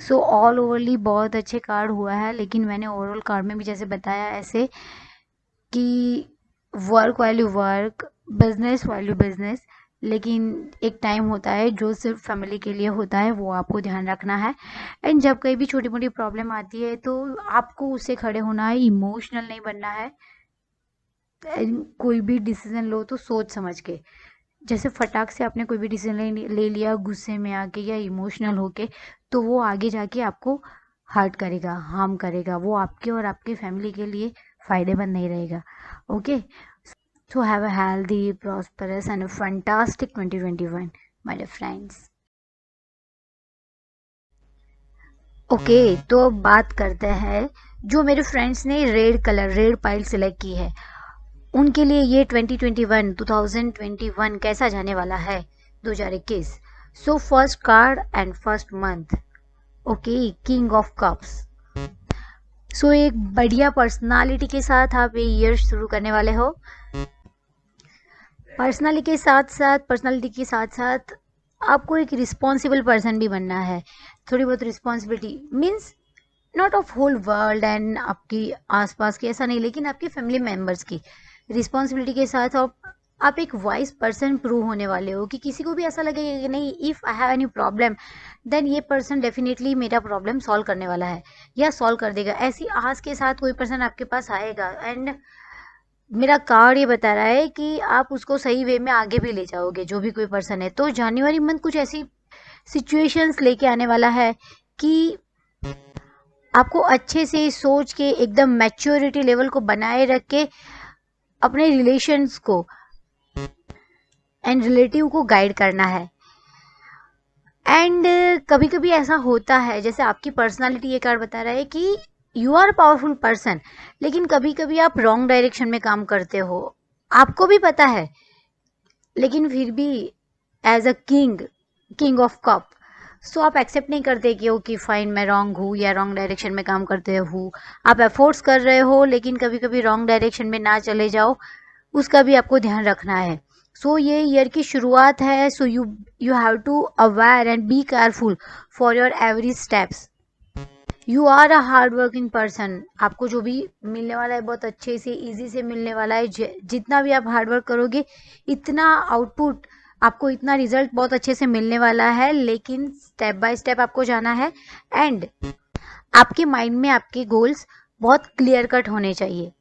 So all overly बहुत अच्छे कार्ड हुआ है, लेकिन मैंने ओवरऑल कार्ड में भी जैसे बताया ऐसे कि work value work, business value business, लेकिन एक टाइम होता है जो सिर्फ फैमिली के लिए होता है, वो आपको ध्यान रखना है। एंड जब कहीं भी छोटी मोटी प्रॉब्लम आती है तो आपको उससे खड़े होना है, इमोशनल नहीं बनना है। कोई भी डिसीजन लो तो सोच समझ के, जैसे फटाक से आपने कोई भी डिसीजन ले लिया गुस्से में आके या इमोशनल होके, तो वो आगे जाके आपको हर्ट करेगा, हार्म करेगा, वो आपके और आपके फैमिली के लिए फायदेमंद नहीं रहेगा। Okay, so have a healthy, prosperous and a fantastic 2021 my dear friends. Okay, तो अब बात करते हैं जो मेरे फ्रेंड्स ने रेड पाइल सिलेक्ट की है, उनके लिए ये 2021 कैसा जाने वाला है, 2021। So first card and first month, okay, king of cups. So एक बढ़िया पर्सनालिटी के साथ आप ये ईयर शुरू करने वाले हो। पर्सनालिटी के साथ साथ आपको एक रिस्पॉन्सिबल पर्सन भी बनना है। थोड़ी बहुत responsibility means not of whole world and आपकी आसपास की, ऐसा नहीं, लेकिन आपके फैमिली मेंबर्स की रिस्पॉन्सिबिलिटी के साथ आप एक वाइज पर्सन प्रूव होने वाले हो कि किसी को भी ऐसा लगेगा कि नहीं, if I have any problem then ये पर्सन डेफिनेटली मेरा प्रॉब्लम सॉल्व करने वाला है या सॉल्व कर देगा। ऐसी आस के साथ कोई पर्सन आपके पास आएगा एंड मेरा कार्ड ये बता रहा है कि आप उसको सही वे में आगे भी ले जाओगे, जो भी कोई पर्सन है। तो जनवरी मंथ कुछ ऐसी सिचुएशंस लेके आने वाला है कि आपको अच्छे से सोच के एकदम मैच्योरिटी लेवल को बनाए रख के अपने रिलेशंस को एंड रिलेटिव को गाइड करना है। एंड कभी कभी ऐसा होता है, जैसे आपकी पर्सनालिटी ये कार्ड बता रहा है कि यू आर पावरफुल पर्सन, लेकिन कभी कभी आप रॉन्ग डायरेक्शन में काम करते हो, आपको भी पता है, लेकिन फिर भी as a king of cup, so आप एक्सेप्ट नहीं करते कि ओके फाइन, मैं रॉन्ग हूँ या रॉन्ग डायरेक्शन में काम करते हूँ। आप एफर्ट्स कर रहे हो, लेकिन कभी कभी रॉन्ग डायरेक्शन में ना चले जाओ, उसका भी आपको ध्यान रखना है। सो ये ईयर की शुरुआत है, so you have to aware and be careful for your every steps. You are a hard working person, आपको जो भी मिलने वाला है बहुत अच्छे से इजी से मिलने वाला है। जितना भी आप हार्ड वर्क करोगे, इतना आउटपुट आपको, इतना रिजल्ट बहुत अच्छे से मिलने वाला है, लेकिन स्टेप बाय स्टेप आपको जाना है। एंड आपके माइंड में आपके गोल्स बहुत क्लियर कट होने चाहिए।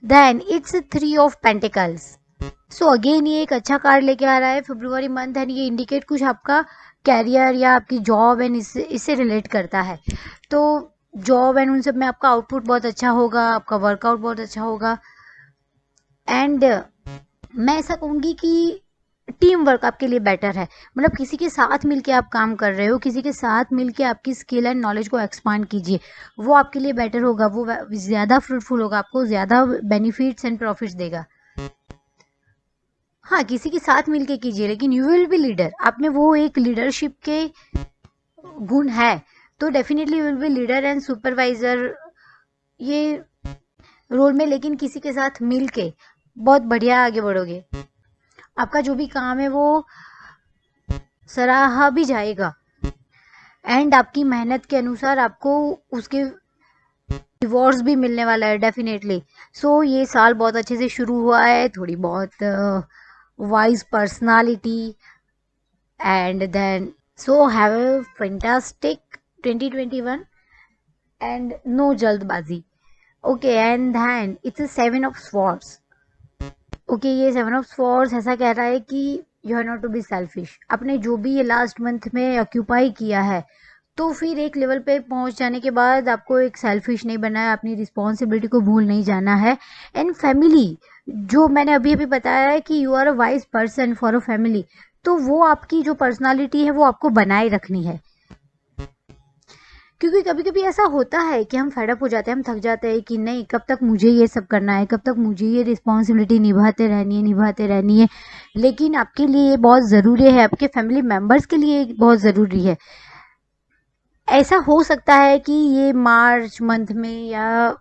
Then it's 3 of pentacles. So again ये एक अच्छा कार्ड लेके आ रहा है फरवरी मंथ, एंड ये इंडिकेट कुछ आपका कैरियर या आपकी जॉब एंड इससे रिलेट करता है। तो जॉब एंड उन सब में आपका आउटपुट बहुत अच्छा होगा, आपका वर्कआउट बहुत अच्छा होगा। एंड मैं ऐसा कहूँगी कि टीम वर्क आपके लिए बेटर है, मतलब किसी के साथ मिलके आप काम कर रहे हो, किसी के साथ मिलके आपकी स्किल एंड नॉलेज को एक्सपांड कीजिए, वो आपके लिए बेटर होगा, वो ज़्यादा फ्रूटफुल होगा, आपको ज़्यादा बेनिफिट्स एंड प्रॉफिट्स देगा। हाँ, किसी के साथ मिलके कीजिए, लेकिन यू विल बी लीडर, आप में वो एक लीडरशिप के गुण है, तो definitely you will B leader and supervisor ये रोल में, लेकिन किसी के साथ मिलके बहुत बढ़िया आगे बढ़ोगे। आपका जो भी काम है वो सराहा भी जाएगा एंड आपकी मेहनत के अनुसार आपको उसके रिवॉर्ड्स भी मिलने वाला है डेफिनेटली। सो ये साल बहुत अच्छे से शुरू हुआ है, थोड़ी बहुत wise personality, and then so have a fantastic 2021 and no जल्दबाजी। Okay, and then it's 7 of swords. Okay, ये 7 ऑफ स्वॉर्ड्स ऐसा कह रहा है कि you are not to be selfish. आपने जो भी ये लास्ट मंथ में ऑक्यूपाई किया है, तो फिर एक लेवल पे पहुंच जाने के बाद आपको एक सेल्फिश नहीं बनना है, अपनी रिस्पॉन्सिबिलिटी को भूल नहीं जाना है। एंड फैमिली, जो मैंने अभी अभी बताया है कि you are a wise person for a family, तो वो आपकी जो पर्सनालिटी है वो आपको बनाए रखनी है। क्योंकि कभी कभी ऐसा होता है कि हम फेडअप हो जाते हैं, हम थक जाते हैं कि नहीं, कब तक मुझे ये सब करना है, कब तक मुझे ये रिस्पॉन्सिबिलिटी निभाते रहनी है। लेकिन आपके लिए ये बहुत ज़रूरी है, आपके फैमिली मेम्बर्स के लिए बहुत ज़रूरी है। ऐसा हो सकता है कि ये मार्च मंथ में या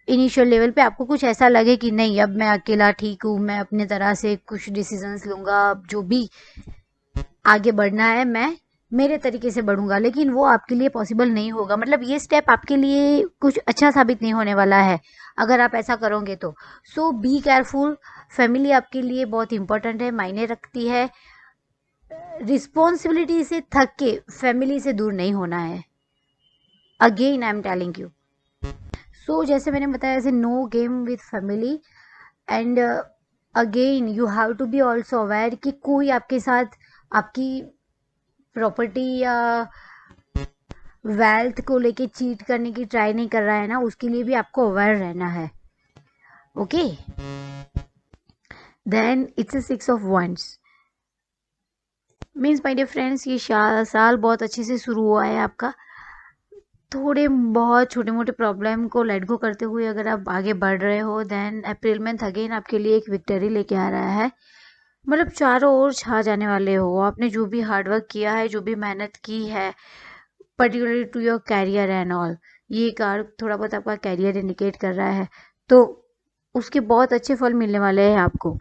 इनिशियल लेवल पे आपको कुछ ऐसा लगे कि नहीं, अब मैं अकेला ठीक हूँ, मैं अपने तरह से कुछ डिसीजंस लूँगा, अब जो भी आगे बढ़ना है मैं मेरे तरीके से बढ़ूंगा, लेकिन वो आपके लिए पॉसिबल नहीं होगा। मतलब ये स्टेप आपके लिए कुछ अच्छा साबित नहीं होने वाला है अगर आप ऐसा करोगे तो। सो बी केयरफुल। फैमिली आपके लिए बहुत इंपॉर्टेंट है, मायने रखती है। रिस्पॉन्सिबिलिटी से थक के फैमिली से दूर नहीं होना है। Again I am telling you. So जैसे मैंने बताया, ऐसे no game with family. And again you have to be also aware कि कोई आपके साथ आपकी प्रॉपर्टी या वेल्थ को लेके चीट करने की ट्राई नहीं कर रहा है ना, उसके लिए भी आपको अवेयर रहना है। Okay, then it's a six of wands. Means my dear friends, ये साल बहुत अच्छे से शुरू हुआ है आपका। थोड़े बहुत छोटे मोटे प्रॉब्लम को लेट गो करते हुए अगर आप आगे बढ़ रहे हो, देन अप्रैल मंथ अगेन आपके लिए एक विक्ट्री लेके आ रहा है। मतलब चारों ओर छा जाने वाले हो। आपने जो भी हार्डवर्क किया है, जो भी मेहनत की है, particularly to your career and all, ये कार्ड थोड़ा बहुत आपका कैरियर इंडिकेट कर रहा है, तो उसके बहुत अच्छे फल मिलने वाले हैं आपको।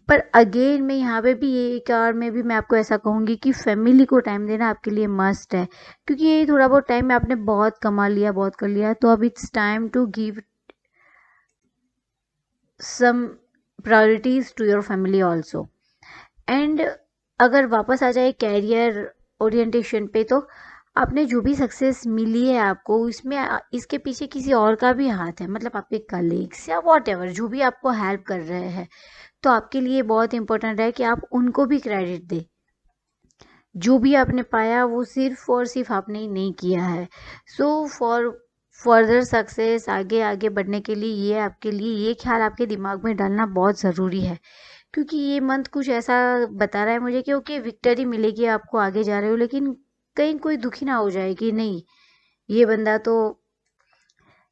पर अगेन मैं यहाँ पे भी ये कार्ड में भी मैं आपको ऐसा कहूँगी कि फैमिली को टाइम देना आपके लिए मस्ट है, क्योंकि ये थोड़ा बहुत टाइम में आपने बहुत कमा लिया, बहुत कर लिया, तो अब it's time to give some priorities to your family also. And अगर वापस आ जाए कैरियर ओरिएंटेशन पे, तो आपने जो भी सक्सेस मिली है आपको, इसमें इसके पीछे किसी और का भी हाथ है। मतलब आपके कलीग्स या वॉट एवर जो भी आपको हेल्प कर रहे हैं, तो आपके लिए बहुत इंपॉर्टेंट है कि आप उनको भी क्रेडिट दें। जो भी आपने पाया वो सिर्फ और सिर्फ आपने ही नहीं किया है। सो फॉर फर्दर सक्सेस, आगे आगे बढ़ने के लिए, ये आपके लिए ये ख्याल आपके दिमाग में डालना बहुत ज़रूरी है, क्योंकि ये मंथ कुछ ऐसा बता रहा है मुझे कि ओके विक्ट्री मिलेगी, आपको आगे जा रहे हो, लेकिन कहीं कोई दुखी ना हो जाए कि नहीं ये बंदा तो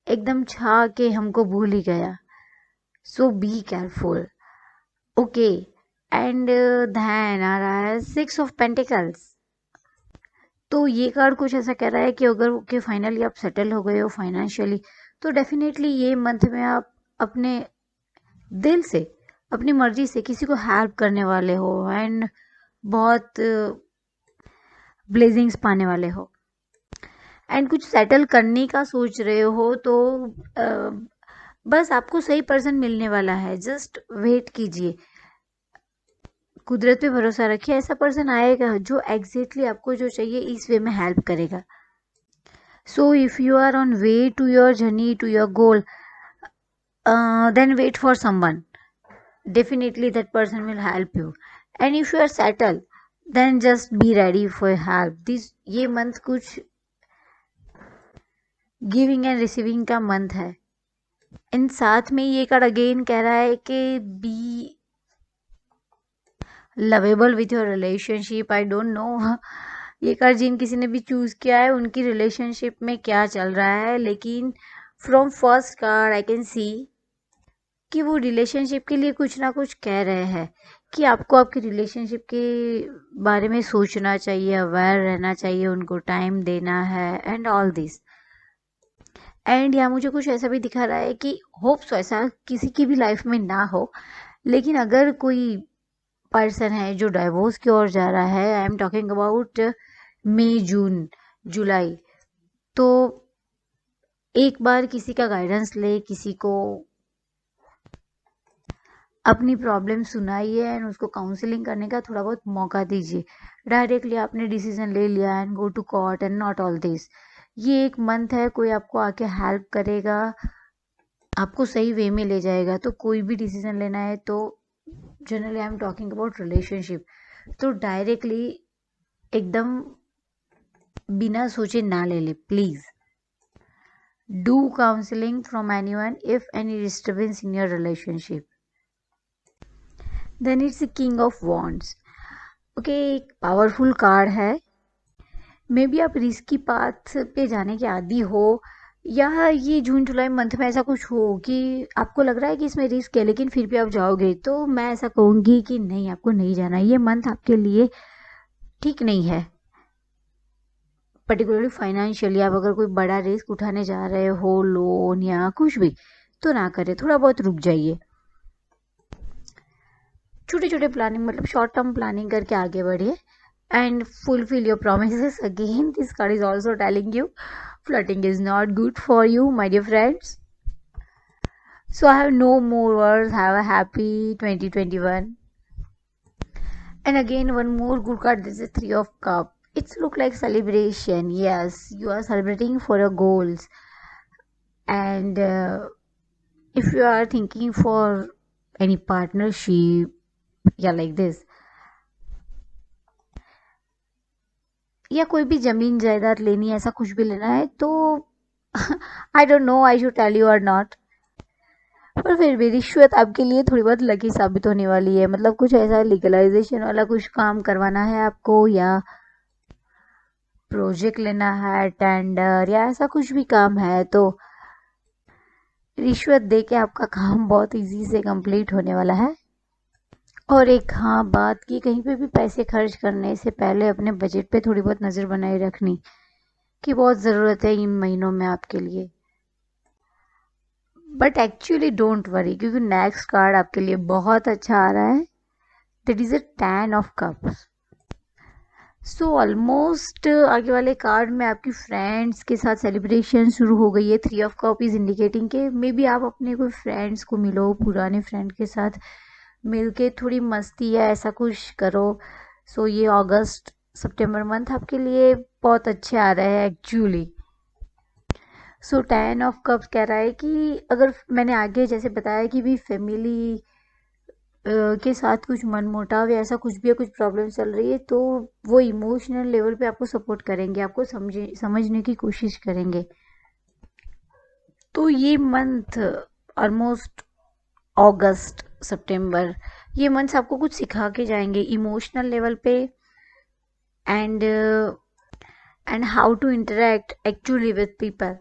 एकदम छा के हमको भूल ही गया। सो बी केयरफुल। ओके, एंड ध्यान आ रहा है सिक्स ऑफ पेंटिकल्स। तो ये कार्ड कुछ ऐसा कह रहा है कि अगर ओके फाइनली आप सेटल हो गए हो फाइनेंशियली, तो डेफिनेटली ये मंथ में आप अपने दिल से, अपनी मर्जी से किसी को हेल्प करने वाले हो एंड बहुत ब्लेसिंग्स पाने वाले हो। एंड कुछ सेटल करने का सोच रहे हो तो बस आपको सही पर्सन मिलने वाला है, जस्ट वेट कीजिए, कुदरत पे भरोसा रखिए, ऐसा पर्सन आएगा जो एग्जैक्टली आपको जो चाहिए इस वे में हेल्प करेगा। So if you are on way to your journey to your goal, then wait for someone, definitely that person will help you. And if you are settled, then just be ready for help. This ये month कुछ giving and receiving का month है। इन साथ में ये card again कह रहा है कि be lovable with your relationship. I don't know ये कार्ड जिन किसी ने भी चूज किया है उनकी रिलेशनशिप में क्या चल रहा है, लेकिन from first card I can see कि वो रिलेशनशिप के लिए कुछ ना कुछ कह रहे हैं कि आपको आपकी रिलेशनशिप के बारे में सोचना चाहिए, अवेयर रहना चाहिए, उनको टाइम देना है एंड ऑल दिस। एंड यहाँ मुझे कुछ ऐसा भी दिखा रहा है कि होप सो ऐसा किसी की भी लाइफ में ना हो, लेकिन अगर कोई पर्सन है जो डाइवोर्स की ओर जा रहा है, आई एम टॉकिंग अबाउट मई जून जुलाई, तो एक बार किसी का गाइडेंस ले, किसी को अपनी प्रॉब्लम सुनाइए एंड उसको काउंसलिंग करने का थोड़ा बहुत मौका दीजिए। डायरेक्टली आपने डिसीजन ले लिया and go to court and not all this. ये एक मंथ है, कोई आपको आके हेल्प करेगा, आपको सही वे में ले जाएगा। तो कोई भी डिसीजन लेना है तो generally I am talking about relationship, तो डायरेक्टली एकदम बिना सोचे ना ले ले please. Do counselling from anyone if any disturbance in your relationship. Then it's king of wands. Okay, एक पावरफुल कार्ड है। मे बी आप रिस्की पाथ पे जाने के आदी हो, या ये जून जुलाई मंथ में ऐसा कुछ हो कि आपको लग रहा है कि इसमें रिस्क है लेकिन फिर भी आप जाओगे, तो मैं ऐसा कहूँगी कि नहीं, आपको नहीं जाना। ये मंथ आपके लिए ठीक नहीं है, पर्टिकुलरली फाइनेंशियली। आप अगर कोई बड़ा रिस्क उठाने जा रहे हो, लोन या कुछ भी, तो ना करें, थोड़ा बहुत रुक जाइए। छोटे छोटे प्लानिंग, मतलब शॉर्ट टर्म प्लानिंग करके आगे बढ़िए and fulfill your promises. Again, this card is also telling you flirting is not good for you, my dear friends. So I have no more words. Have a happy 2021. And again, one more good card. This is Three of Cup. It's look like celebration. Yes, you are celebrating for your goals. And if you are thinking for any partnership, yeah, like this, या कोई भी जमीन जायदाद लेनी है, ऐसा कुछ भी लेना है तो I don't know I should tell you और नॉट, पर फिर भी रिश्वत आपके लिए थोड़ी बहुत लकी साबित होने वाली है। मतलब कुछ ऐसा लीगलाइजेशन वाला कुछ काम करवाना है आपको, या प्रोजेक्ट लेना है, टेंडर या ऐसा कुछ भी काम है, तो रिश्वत दे के आपका काम बहुत इजी से कंप्लीट होने वाला है। और एक हाँ बात कि कहीं पे भी पैसे खर्च करने से पहले अपने बजट पे थोड़ी बहुत नज़र बनाए रखनी की बहुत ज़रूरत है इन महीनों में आपके लिए। बट एक्चुअली डोंट वरी, क्योंकि नेक्स्ट कार्ड आपके लिए बहुत अच्छा आ रहा है। That is a 10 of cups. So almost आगे वाले कार्ड में आपकी फ्रेंड्स के साथ सेलिब्रेशन शुरू हो गई है। 3 ऑफ कप इज इंडिकेटिंग के मे बी आप अपने कोई फ्रेंड्स को मिलो, पुराने फ्रेंड के साथ मिल के थोड़ी मस्ती या ऐसा कुछ करो। सो ये अगस्त सितंबर मंथ आपके लिए बहुत अच्छे आ रहे हैं एक्चुअली। सो 10 ऑफ कप्स कह रहा है कि अगर मैंने आगे जैसे बताया कि भी फैमिली के साथ कुछ मनमुटाव या ऐसा कुछ भी है, कुछ प्रॉब्लम चल रही है, तो वो इमोशनल लेवल पे आपको सपोर्ट करेंगे, आपको समझने की कोशिश करेंगे। तो ये मंथ ऑलमोस्ट अगस्त सितंबर, ये मंथ्स आपको कुछ सिखा के जाएंगे इमोशनल लेवल पे, and how to interact actually with people.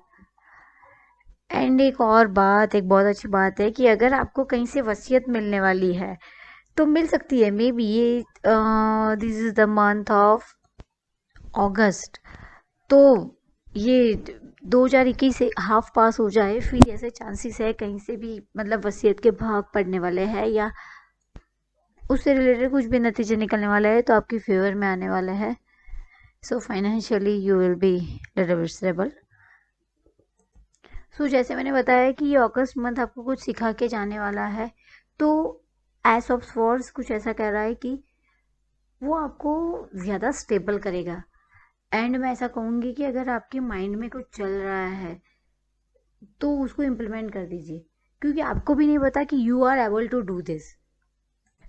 And एक और बात, एक बहुत अच्छी बात है कि अगर आपको कहीं से वसीयत मिलने वाली है तो मिल सकती है। मे बी ये this is the month of अगस्त, तो ये 2021 से हाफ पास हो जाए, फिर ऐसे चांसेस है कहीं से भी मतलब वसीयत के भाग पड़ने वाले हैं या उससे रिलेटेड कुछ भी नतीजे निकलने वाला है, तो आपकी फेवर में आने वाला है। So financially you will be little stable. So जैसे मैंने बताया कि ये अगस्त मंथ आपको कुछ सिखा के जाने वाला है, तो एस ऑफ स्वॉर्ड्स कुछ ऐसा कह रहा है कि वो आपको ज़्यादा स्टेबल करेगा। एंड मैं ऐसा कहूँगी कि अगर आपके माइंड में कुछ चल रहा है तो उसको इम्प्लीमेंट कर दीजिए, क्योंकि आपको भी नहीं पता कि you are able to do this.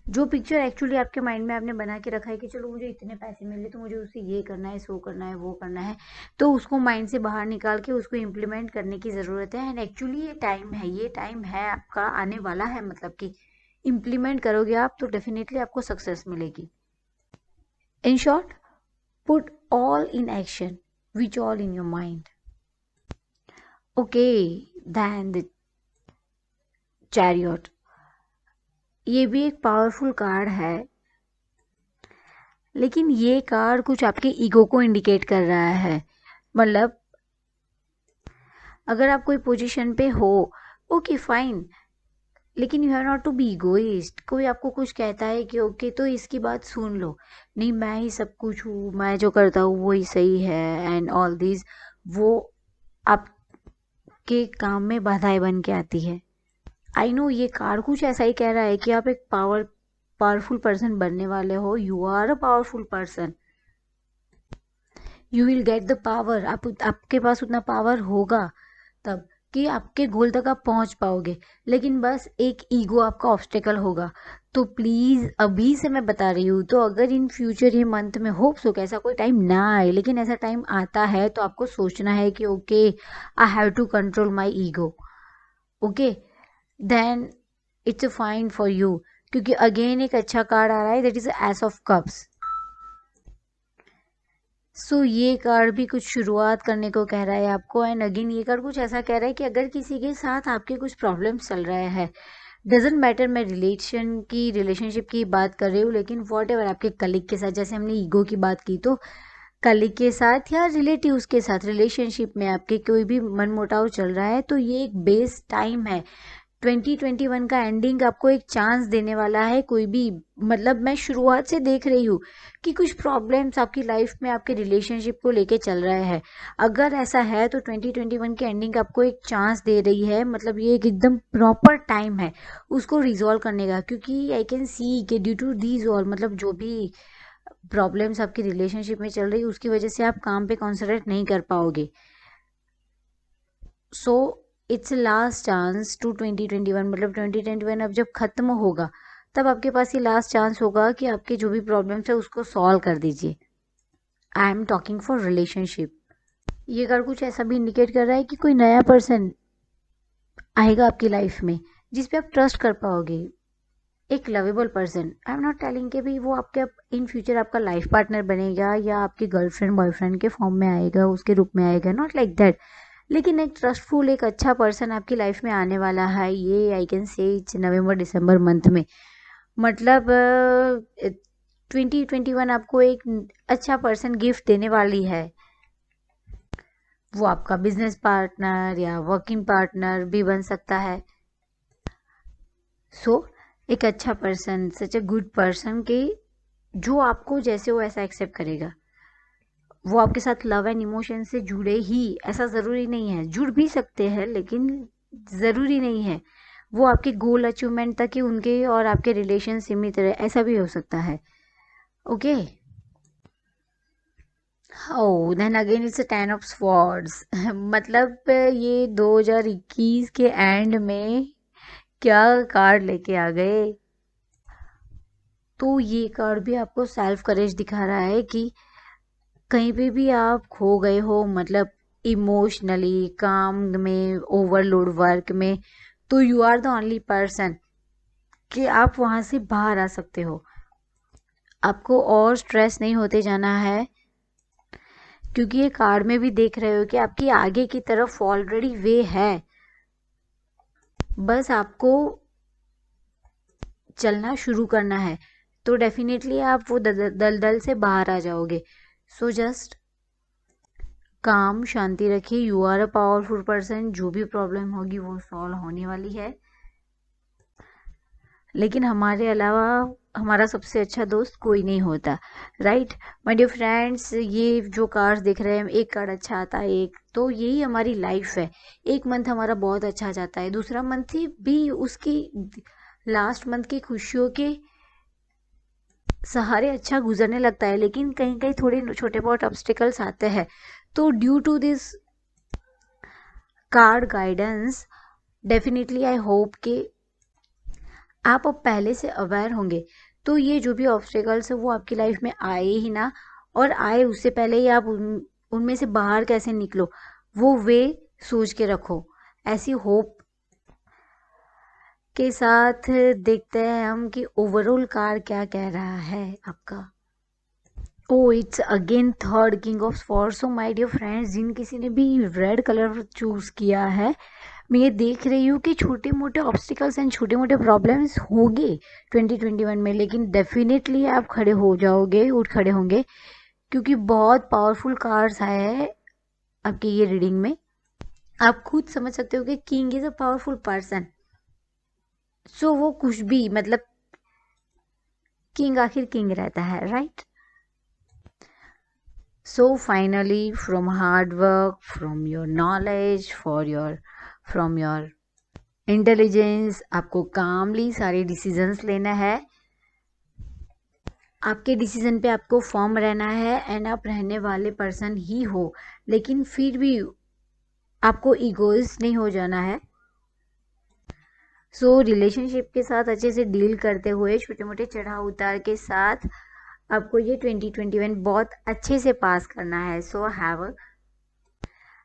जो पिक्चर एक्चुअली आपके माइंड में आपने बना के रखा है कि चलो मुझे इतने पैसे मिले तो मुझे उससे ये करना है, सो करना है, वो करना है, तो उसको माइंड से बाहर निकाल के उसको इम्प्लीमेंट करने की ज़रूरत है। एंड एक्चुअली ये टाइम है, ये टाइम है आपका आने वाला है, मतलब कि इम्प्लीमेंट करोगे आप तो डेफिनेटली आपको सक्सेस मिलेगी। In short, put all in action which all in your mind. Okay, then the chariot, ये भी एक पावरफुल कार्ड है, लेकिन ये कार्ड कुछ आपके ईगो को इंडिकेट कर रहा है। मतलब अगर आप कोई पोजीशन पे हो, ओके फाइन, लेकिन you have not to be egoist. कोई आपको कुछ कहता है कि ओके तो इसकी बात सुन लो, नहीं मैं ही सब कुछ हूँ, मैं जो करता हूँ वो ही सही है एंड ऑल दिस, वो आपके काम में बाधाएं बन के आती है। आई नो ये कार्ड कुछ ऐसा ही कह रहा है कि आप एक पावरफुल पर्सन बनने वाले हो। You are a powerful person, you will get the power. आपके पास उतना पावर होगा तब कि आपके गोल तक आप पहुंच पाओगे, लेकिन बस एक ईगो आपका ऑब्स्टेकल होगा। तो प्लीज़ अभी से मैं बता रही हूँ, तो अगर इन फ्यूचर ये मंथ में होप्स हो कि ऐसा कोई टाइम ना आए, लेकिन ऐसा टाइम आता है तो आपको सोचना है कि okay I have to control my ego. Okay, then it's a fine for you, क्योंकि अगेन एक अच्छा कार्ड आ रहा है, that is ace of cups. So ये कार्ड भी कुछ शुरुआत करने को कह रहा है आपको। एंड अगेन ये कार्ड कुछ ऐसा कह रहा है कि अगर किसी के साथ आपके कुछ प्रॉब्लम्स चल रहे हैं, डजेंट मैटर मैं रिलेशनशिप की बात कर रही हूँ, लेकिन वॉट एवर आपके कलीग के साथ, जैसे हमने ईगो की बात की, तो कलीग के साथ या रिलेटिव्स के साथ रिलेशनशिप में आपके कोई भी मनमुटाव चल रहा है, तो ये एक बेस्ट टाइम है 2021 का एंडिंग आपको एक चांस देने वाला है। कोई भी मतलब मैं शुरुआत से देख रही हूँ कि कुछ प्रॉब्लम्स आपकी लाइफ में आपके रिलेशनशिप को लेके चल रहे हैं। अगर ऐसा है तो 2021 की एंडिंग आपको एक चांस दे रही है, मतलब ये एक एकदम प्रॉपर टाइम है उसको रिजॉल्व करने का, क्योंकि आई कैन सी कि ड्यू टू दीज ऑल, मतलब जो भी प्रॉब्लम्स आपकी रिलेशनशिप में चल रही है उसकी वजह से आप काम पे कॉन्सेंट्रेट नहीं कर पाओगे। So it's last chance to 2021, मतलब 2021 अब जब खत्म होगा तब आपके पास ये लास्ट चांस होगा कि आपके जो भी प्रॉब्लम्स है उसको सॉल्व कर दीजिए। आई एम टॉकिंग फॉर रिलेशनशिप। ये अगर कुछ ऐसा भी इंडिकेट कर रहा है कि कोई नया पर्सन आएगा आपकी लाइफ में जिस पे आप ट्रस्ट कर पाओगे, एक lovable person. I am not telling कि भी वो आपके इन फ्यूचर आपका लाइफ पार्टनर बनेगा या आपके गर्लफ्रेंड बॉयफ्रेंड के फॉर्म में आएगा, उसके रूप में आएगा, नॉट लाइक दैट। लेकिन एक ट्रस्टफुल, एक अच्छा पर्सन आपकी लाइफ में आने वाला है, ये आई कैन से नवंबर दिसंबर मंथ में। मतलब 2021 आपको एक अच्छा पर्सन गिफ्ट देने वाली है। वो आपका बिजनेस पार्टनर या वर्किंग पार्टनर भी बन सकता है। सो एक अच्छा person, such a good person के जो आपको जैसे हो ऐसा एक्सेप्ट करेगा। वो आपके साथ लव एंड इमोशन से जुड़े ही, ऐसा ज़रूरी नहीं है, जुड़ भी सकते हैं लेकिन ज़रूरी नहीं है। वो आपके गोल अचीवमेंट तक ही उनके और आपके रिलेशन सीमित रहे, ऐसा भी हो सकता है। Okay. Oh then again it's a 10 of swords मतलब ये 2021 के एंड में क्या कार्ड लेके आ गए। तो ये कार्ड भी आपको सेल्फ करेज दिखा रहा है कि कहीं पे भी आप खो गए हो, मतलब इमोशनली, काम में, ओवरलोड वर्क में, तो you are the only person कि आप वहाँ से बाहर आ सकते हो। आपको और स्ट्रेस नहीं होते जाना है, क्योंकि ये कार्ड में भी देख रहे हो कि आपकी आगे की तरफ ऑलरेडी वे है, बस आपको चलना शुरू करना है। तो डेफिनेटली आप वो दलदल से बाहर आ जाओगे। सो जस्ट काम शांति रखिए, you are a powerful person. जो भी प्रॉब्लम होगी वो सॉल्व होने वाली है, लेकिन हमारे अलावा हमारा सबसे अच्छा दोस्त कोई नहीं होता, राइट माय डियर फ्रेंड्स। ये जो कार्ड्स दिख रहे हैं, एक कार्ड अच्छा आता है, एक तो यही हमारी लाइफ है। एक मंथ हमारा बहुत अच्छा जाता है, दूसरा मंथ भी उसकी लास्ट मंथ की खुशियों के सहारे अच्छा गुजरने लगता है, लेकिन कहीं कहीं थोड़े छोटे बहुत ऑब्स्टिकल्स आते हैं। तो due to this card guidance, definitely I hope कि आप अब पहले से अवेयर होंगे। तो ये जो भी ऑब्स्टिकल्स है वो आपकी लाइफ में आए ही ना, और आए उससे पहले ही आप उनमें से बाहर कैसे निकलो वो वे सोच के रखो। ऐसी होप के साथ देखते हैं हम कि ओवरऑल कार्ड क्या कह रहा है आपका। Oh it's again third king of swords. So my dear friends, जिन किसी ने भी रेड कलर चूज किया है, मैं ये देख रही हूँ कि छोटे मोटे ऑब्स्टिकल्स एंड छोटे मोटे प्रॉब्लम्स होंगे 2021 में, लेकिन डेफिनेटली आप खड़े हो जाओगे, उठ खड़े होंगे, क्योंकि बहुत पावरफुल कार्ड्स आए हैं आपकी ये रीडिंग में। आप खुद समझ सकते हो कि king is a powerful person. So वो कुछ भी, मतलब किंग आखिर किंग रहता है, right. So finally, from hard work, from your knowledge, from your intelligence, आपको कामली सारे डिसीजंस लेना है। आपके डिसीजन पे आपको फर्म रहना है, एंड आप रहने वाले पर्सन ही हो, लेकिन फिर भी आपको ईगोइस्ट नहीं हो जाना है। सो रिलेशनशिप के साथ अच्छे से डील करते हुए, छोटे मोटे चढ़ाव उतार के साथ आपको ये 2021 बहुत अच्छे से पास करना है। So have a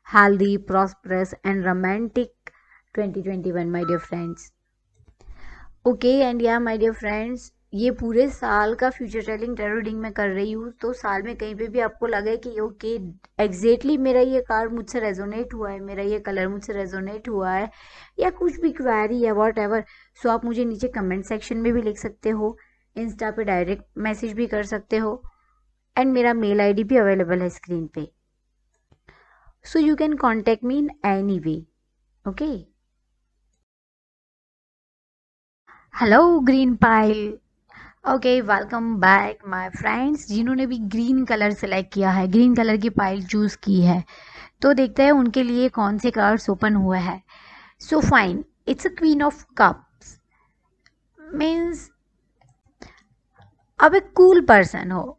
healthy, prosperous and romantic 2021 my dear friends. Okay and या माय डियर फ्रेंड्स, ये पूरे साल का फ्यूचर टेलिंग टैरो रीडिंग मैं कर रही हूँ। तो साल में कहीं पे भी आपको लगे कि ओके एग्जैक्टली मेरा ये कार्ड मुझसे रेजोनेट हुआ है, मेरा ये कलर मुझसे रेजोनेट हुआ है, या कुछ भी क्वेरी या वॉट एवर, सो आप मुझे नीचे कमेंट सेक्शन में भी लिख सकते हो, इंस्टा पे डायरेक्ट मैसेज भी कर सकते हो, एंड मेरा मेल आईडी भी अवेलेबल है स्क्रीन पे। So you can contact me in any way. Okay. Hello green pile. Okay, welcome back my friends. जिन्होंने भी ग्रीन कलर सेलेक्ट किया है, ग्रीन कलर की पाइल चूज की है, तो देखते हैं उनके लिए कौन से कार्ड्स ओपन हुए हैं। So fine, it's a queen of cups. Means आप एक कूल पर्सन हो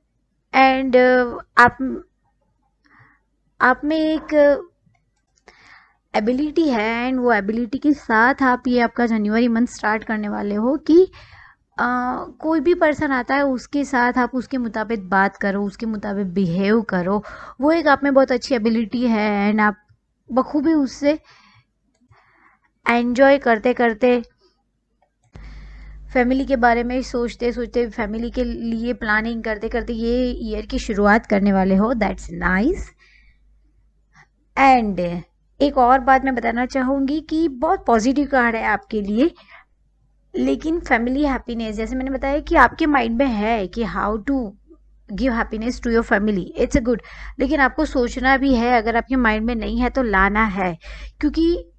एंड आप में एक एबिलिटी है, एंड वो एबिलिटी के साथ आप ये आपका जनवरी मंथ स्टार्ट करने वाले हो कि कोई भी पर्सन आता है उसके साथ आप उसके मुताबिक बात करो, उसके मुताबिक बिहेव करो। वो एक आप में बहुत अच्छी एबिलिटी है एंड आप बखूबी उससे एंजॉय करते करते, फैमिली के बारे में सोचते सोचते, फैमिली के लिए प्लानिंग करते करते ये ईयर की शुरुआत करने वाले हो। That's nice. एंड एक और बात मैं बताना चाहूँगी कि बहुत पॉजिटिव कार्ड है आपके लिए, लेकिन फैमिली हैप्पीनेस, जैसे मैंने बताया कि आपके माइंड में है कि how to give happiness to your family, it's a good, लेकिन आपको सोचना भी है। अगर आपके माइंड में नहीं है तो लाना है, क्योंकि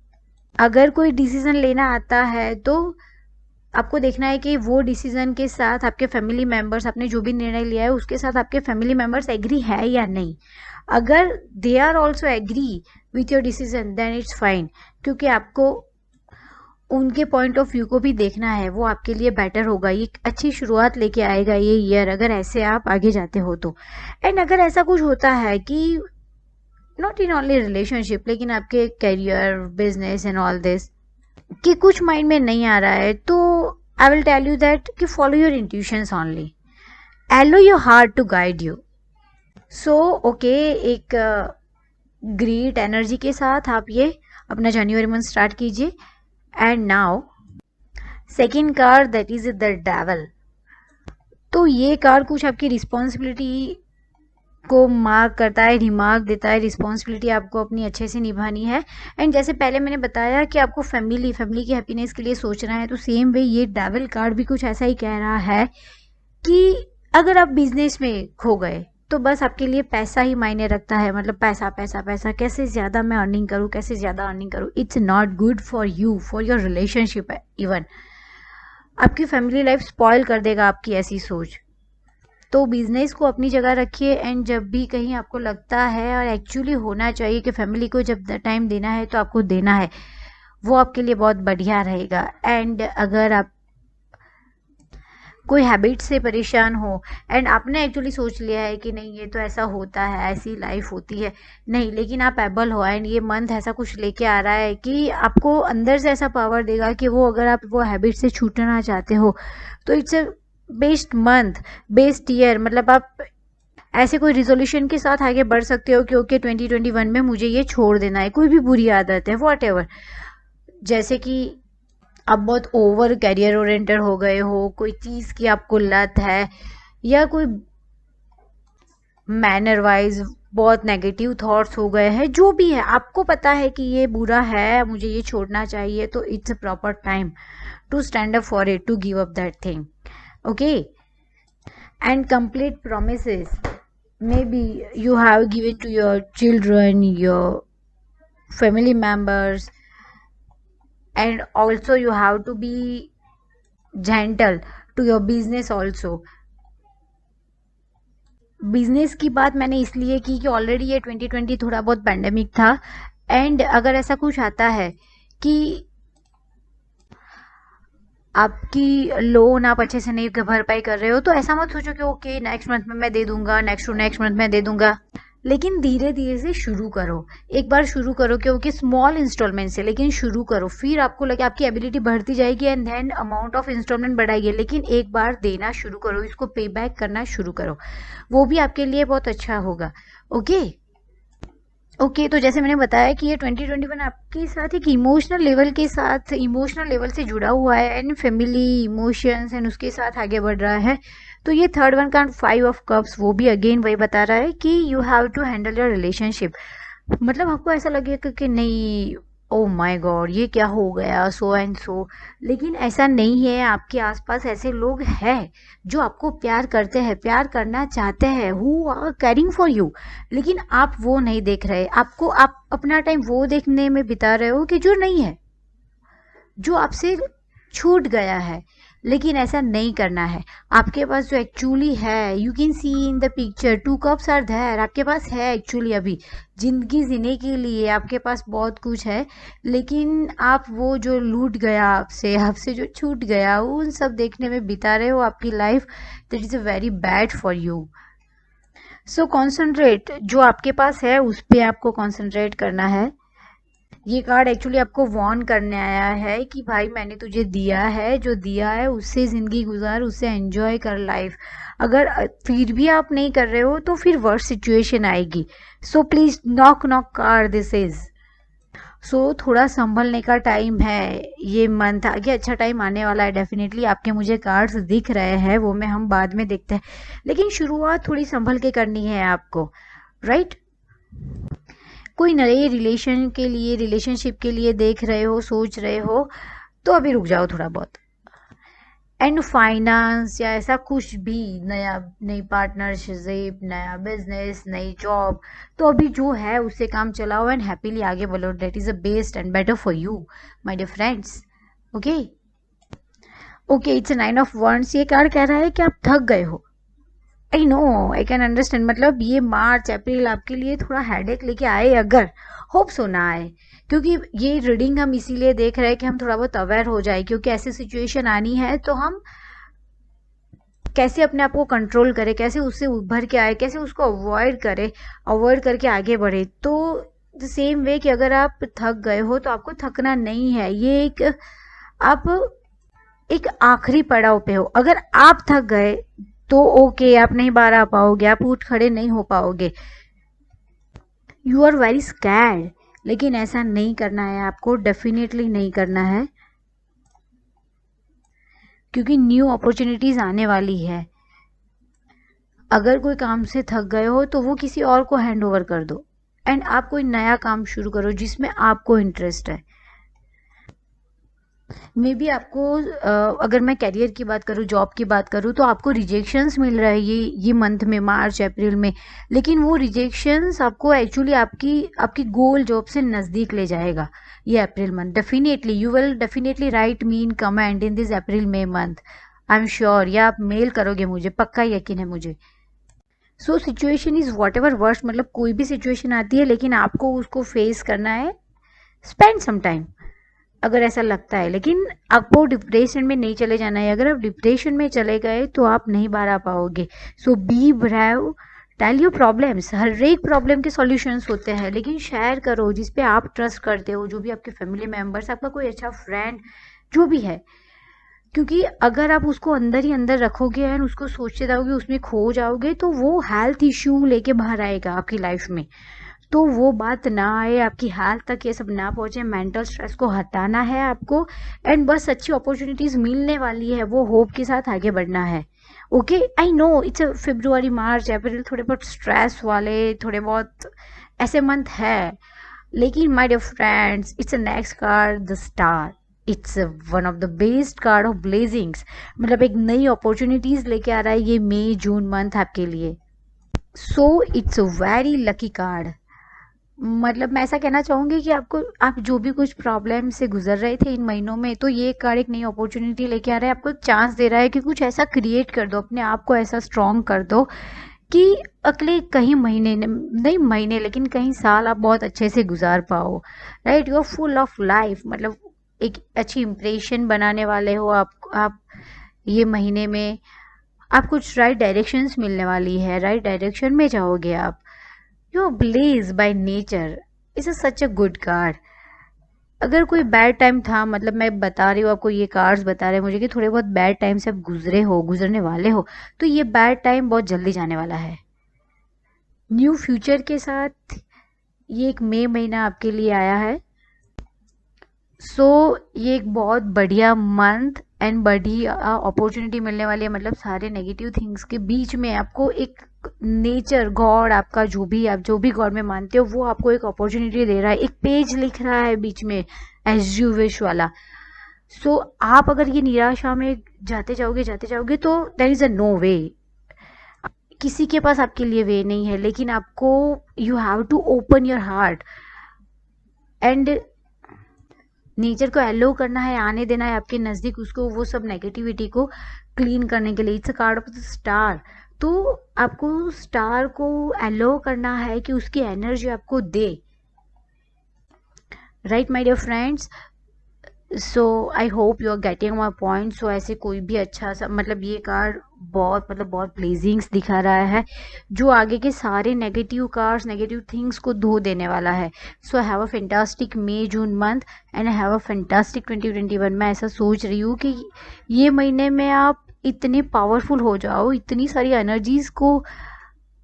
अगर कोई डिसीजन लेना आता है तो आपको देखना है कि वो डिसीजन के साथ आपके फैमिली मेंबर्स, आपने जो भी निर्णय लिया है उसके साथ आपके फैमिली मेंबर्स एग्री है या नहीं। अगर they are also agree with your decision then it's fine, क्योंकि आपको उनके पॉइंट ऑफ व्यू को भी देखना है, वो आपके लिए बेटर होगा। ये एक अच्छी शुरुआत लेके आएगा ये ईयर, अगर ऐसे आप आगे जाते हो तो। एंड अगर ऐसा कुछ होता है कि नॉट इन ओनली रिलेशनशिप, लेकिन आपके career, business and all this कि कुछ माइंड में नहीं आ रहा है, तो I will tell you that कि follow your intuitions only, allow your heart to guide you. So okay, एक ग्रेट एनर्जी के साथ आप ये अपना जनवरी मंथ स्टार्ट कीजिए। And now second card, that is the devil. तो ये कार्ड कुछ आपकी रिस्पॉन्सिबिलिटी को मार्क करता है, रिमार्क देता है। रिस्पॉन्सिबिलिटी आपको अपनी अच्छे से निभानी है। एंड जैसे पहले मैंने बताया कि आपको फैमिली की हैप्पीनेस के लिए सोचना है, तो सेम वे ये डेविल कार्ड भी कुछ ऐसा ही कह रहा है कि अगर आप बिजनेस में खो गए तो बस आपके लिए पैसा ही मायने रखता है। मतलब पैसा पैसा पैसा, कैसे ज़्यादा मैं अर्निंग करूँ, कैसे ज़्यादा अर्निंग करूँ। It's not good for you, for your relationship. Even आपकी फैमिली लाइफ स्पॉइल कर देगा आपकी ऐसी सोच। तो बिजनेस को अपनी जगह रखिए, एंड जब भी कहीं आपको लगता है और एक्चुअली होना चाहिए कि फैमिली को जब टाइम देना है तो आपको देना है, वो आपके लिए बहुत बढ़िया रहेगा। एंड अगर आप कोई हैबिट से परेशान हो एंड आपने एक्चुअली सोच लिया है कि नहीं ये तो ऐसा होता है, ऐसी लाइफ होती है, नहीं, लेकिन आप एबल हो एंड ये मंथ ऐसा कुछ लेके आ रहा है कि आपको अंदर से ऐसा पावर देगा कि वो, अगर आप वो हैबिट से छूटना चाहते हो तो it's a best month, best year. मतलब आप ऐसे कोई रिजोल्यूशन के साथ आगे बढ़ सकते हो कि ओके 2021 में मुझे ये छोड़ देना है, कोई भी बुरी आदत है, वॉट एवर। जैसे कि आप बहुत ओवर कैरियर ओरिएंटेड हो गए हो, कोई चीज़ की आपको लत है, या कोई मैनर वाइज बहुत नेगेटिव थॉट्स हो गए हैं, जो भी है आपको पता है कि ये बुरा है, मुझे ये छोड़ना चाहिए, तो it's a proper time to stand up for it, to give up that thing. Okay, and complete promises maybe you have given to your children, your family members, and also you have to be gentle to your business also। Business की बात मैंने इसलिए की कि already ये 2020 थोड़ा बहुत pandemic था, एंड अगर ऐसा कुछ आता है कि आपकी लोन आप अच्छे से नहीं भरपाई कर रहे हो, तो ऐसा मत सोचो कि ओके नेक्स्ट मंथ में मैं दे दूंगा, नेक्स्ट टू नेक्स्ट मंथ में दे दूंगा। लेकिन धीरे धीरे से शुरू करो। एक बार शुरू करो कि ओके स्मॉल इंस्टॉलमेंट से, लेकिन शुरू करो, फिर आपको लगे आपकी एबिलिटी बढ़ती जाएगी and then amount of installment बढ़ाइए, लेकिन एक बार देना शुरू करो, इसको पे बैक करना शुरू करो, वो भी आपके लिए बहुत अच्छा होगा। ओके ओके, तो जैसे मैंने बताया कि ये 2021 आपके साथ एक इमोशनल लेवल के साथ, इमोशनल लेवल से जुड़ा हुआ है एंड फैमिली इमोशंस एंड उसके साथ आगे बढ़ रहा है। तो ये third one card 5 of cups, वो भी अगेन वही बता रहा है कि you have to handle your relationship. मतलब आपको ऐसा लगेगा कि नहीं, ओ माय गॉड ये क्या हो गया, सो एंड सो, लेकिन ऐसा नहीं है। आपके आसपास ऐसे लोग हैं जो आपको प्यार करते हैं, प्यार करना चाहते हैं, who are caring for you, लेकिन आप वो नहीं देख रहे। आपको, आप अपना टाइम वो देखने में बिता रहे हो कि जो नहीं है, जो आपसे छूट गया है। लेकिन ऐसा नहीं करना है। आपके पास जो एक्चुअली है, you can see in the picture 2 cups are there, आपके पास है एक्चुअली अभी ज़िंदगी जीने के लिए आपके पास बहुत कुछ है, लेकिन आप वो जो लूट गया आपसे आपसे जो छूट गया उन सब देखने में बिता रहे हो आपकी life, that is a very bad for you. So concentrate, जो आपके पास है उस पे आपको कॉन्सेंट्रेट करना है। ये कार्ड एक्चुअली आपको वार्न करने आया है कि भाई मैंने तुझे दिया है, जो दिया है उससे ज़िंदगी गुजार, उससे एंजॉय कर लाइफ। अगर फिर भी आप नहीं कर रहे हो तो फिर वर्स्ट सिचुएशन आएगी। So please knock knock card this is. So थोड़ा संभलने का टाइम है, ये मंथ आगे अच्छा टाइम आने वाला है डेफिनेटली। आपके मुझे कार्ड्स दिख रहे हैं, वो में हम बाद में देखते हैं, लेकिन शुरुआत थोड़ी संभल के करनी है आपको, राइट? कोई नए रिलेशनशिप के लिए देख रहे हो, सोच रहे हो, तो अभी रुक जाओ थोड़ा बहुत। एंड फाइनेंस या ऐसा कुछ भी नया, नई पार्टनरशिप, नया बिजनेस, नई जॉब, तो अभी जो है उससे काम चलाओ एंड हैप्पीली आगे बढ़ो। That is the best and better for you my dear friends. Okay okay, it's 9 of wands. ये कार्ड कह रहा है कि आप थक गए हो। I know, I can understand. मतलब ये मार्च अप्रैल आपके लिए थोड़ा हेडेक लेके आए, अगर होप सो ना आए, क्योंकि ये रीडिंग हम इसीलिए देख रहे हैं कि हम थोड़ा बहुत अवेयर हो जाए, क्योंकि ऐसी सिचुएशन आनी है तो हम कैसे अपने आप को कंट्रोल करें, कैसे उससे उभर के आए, कैसे उसको अवॉइड करें, अवॉइड करके आगे बढ़े। तो द सेम वे कि अगर आप थक गए हो तो आपको थकना नहीं है। ये एक, आप एक आखिरी पड़ाव पे हो। अगर आप थक गए तो ओके, आप नहीं बाहर आ पाओगे, आप उठ खड़े नहीं हो पाओगे, यू आर वेरी स्कैर्ड, लेकिन ऐसा नहीं करना है आपको, डेफिनेटली नहीं करना है, क्योंकि न्यू अपॉर्चुनिटीज आने वाली है। अगर कोई काम से थक गए हो तो वो किसी और को हैंड ओवर कर दो एंड आप कोई नया काम शुरू करो जिसमें आपको इंटरेस्ट है। मे बी आपको अगर मैं करियर की बात करूँ, जॉब की बात करूँ, तो आपको रिजेक्शंस मिल रहा है ये मंथ में, मार्च अप्रैल में, लेकिन वो रिजेक्शंस आपको एक्चुअली आपकी आपकी गोल जॉब से नज़दीक ले जाएगा ये April month. Definitely you will definitely right me in comment in this April May month, I am sure, या आप मेल करोगे मुझे, पक्का यकीन है मुझे। So situation is what ever worst, मतलब कोई भी सिचुएशन आती है लेकिन आपको उसको फेस करना है, स्पेंड सम टाइम, अगर ऐसा लगता है। लेकिन आपको डिप्रेशन में नहीं चले जाना है। अगर आप डिप्रेशन में चले गए तो आप नहीं बाहर आ पाओगे। So be brave, tell your problems. हर एक प्रॉब्लम के सॉल्यूशंस होते हैं, लेकिन शेयर करो जिस पे आप ट्रस्ट करते हो, जो भी आपके फैमिली मेम्बर्स, आपका कोई अच्छा फ्रेंड जो भी है। क्योंकि अगर आप उसको अंदर ही अंदर रखोगे एंड उसको सोचते रहोगे, उसमें खो जाओगे, तो वो हेल्थ इश्यू लेके बाहर आएगा आपकी लाइफ में। तो वो बात ना आए, आपकी हेल्थ तक ये सब ना पहुंचे, मेंटल स्ट्रेस को हटाना है आपको, एंड बस अच्छी अपॉर्चुनिटीज मिलने वाली है, वो होप के साथ आगे बढ़ना है। ओके, आई नो इट्स फरवरी मार्च अप्रैल थोड़े बहुत स्ट्रेस वाले, थोड़े बहुत ऐसे मंथ है, लेकिन my dear friends, it's a next card the star. It's one of the best card of blessings, मतलब एक नई अपॉर्चुनिटीज लेके आ रहा है ये मई जून मंथ आपके लिए। So it's a very lucky card. मतलब मैं ऐसा कहना चाहूँगी कि आपको, आप जो भी कुछ प्रॉब्लम से गुजर रहे थे इन महीनों में, तो ये कार्ड एक नई अपॉर्चुनिटी लेके आ रहा है, आपको चांस दे रहा है कि कुछ ऐसा क्रिएट कर दो, अपने आप को ऐसा स्ट्रॉन्ग कर दो कि अगले कहीं महीने, नहीं महीने लेकिन कहीं साल आप बहुत अच्छे से गुजार पाओ, right? You are full of life, मतलब एक अच्छी इम्प्रेशन बनाने वाले हो आप ये महीने में। आप कुछ राइट डायरेक्शंस मिलने वाली है, राइट डायरेक्शन में जाओगे आप। You are blaze by nature, is such a good card. अगर कोई बैड टाइम था, मतलब मैं बता रही हूँ आपको, ये कार्ड्स बता रहे हैं मुझे कि थोड़े बहुत बैड टाइम से आप गुजरे हो, गुजरने वाले हो, तो ये बैड टाइम बहुत जल्दी जाने वाला है न्यू फ्यूचर के साथ। ये एक मई महीना आपके लिए आया है। सो ये एक बहुत बढ़िया मंथ एंड बढ़िया अपॉर्चुनिटी मिलने वाली है। मतलब सारे नेगेटिव थिंग्स के बीच में आपको एक नेचर, गॉड, आपका जो भी, आप जो भी गॉड में मानते हो, वो आपको एक अपॉर्चुनिटी दे रहा है, एक पेज लिख रहा है बीच में, एज यू विश वाला। सो आप अगर ये निराशा में जाते जाओगे तो देयर इज अ नो वे, किसी के पास आपके लिए वे नहीं है, लेकिन आपको, you have to open your heart and nature को एलो करना है, आने देना है आपके नज़दीक उसको, वो सब नेगेटिविटी को क्लीन करने के लिए। It's a card of the star. तो आपको स्टार को एलो करना है कि उसकी एनर्जी आपको दे, right my dear friends. So I hope you are getting my point. So ऐसे कोई भी अच्छा सा मतलब ये कार्ड बहुत प्लेजिंग्स दिखा रहा है, जो आगे के सारे नेगेटिव कार्ड्स नेगेटिव थिंग्स को धो देने वाला है। So I have a fantastic मई June month and I have a fantastic 2021। मैं ऐसा सोच रही हूँ कि ये महीने में आप इतने पावरफुल हो जाओ, इतनी सारी एनर्जीज को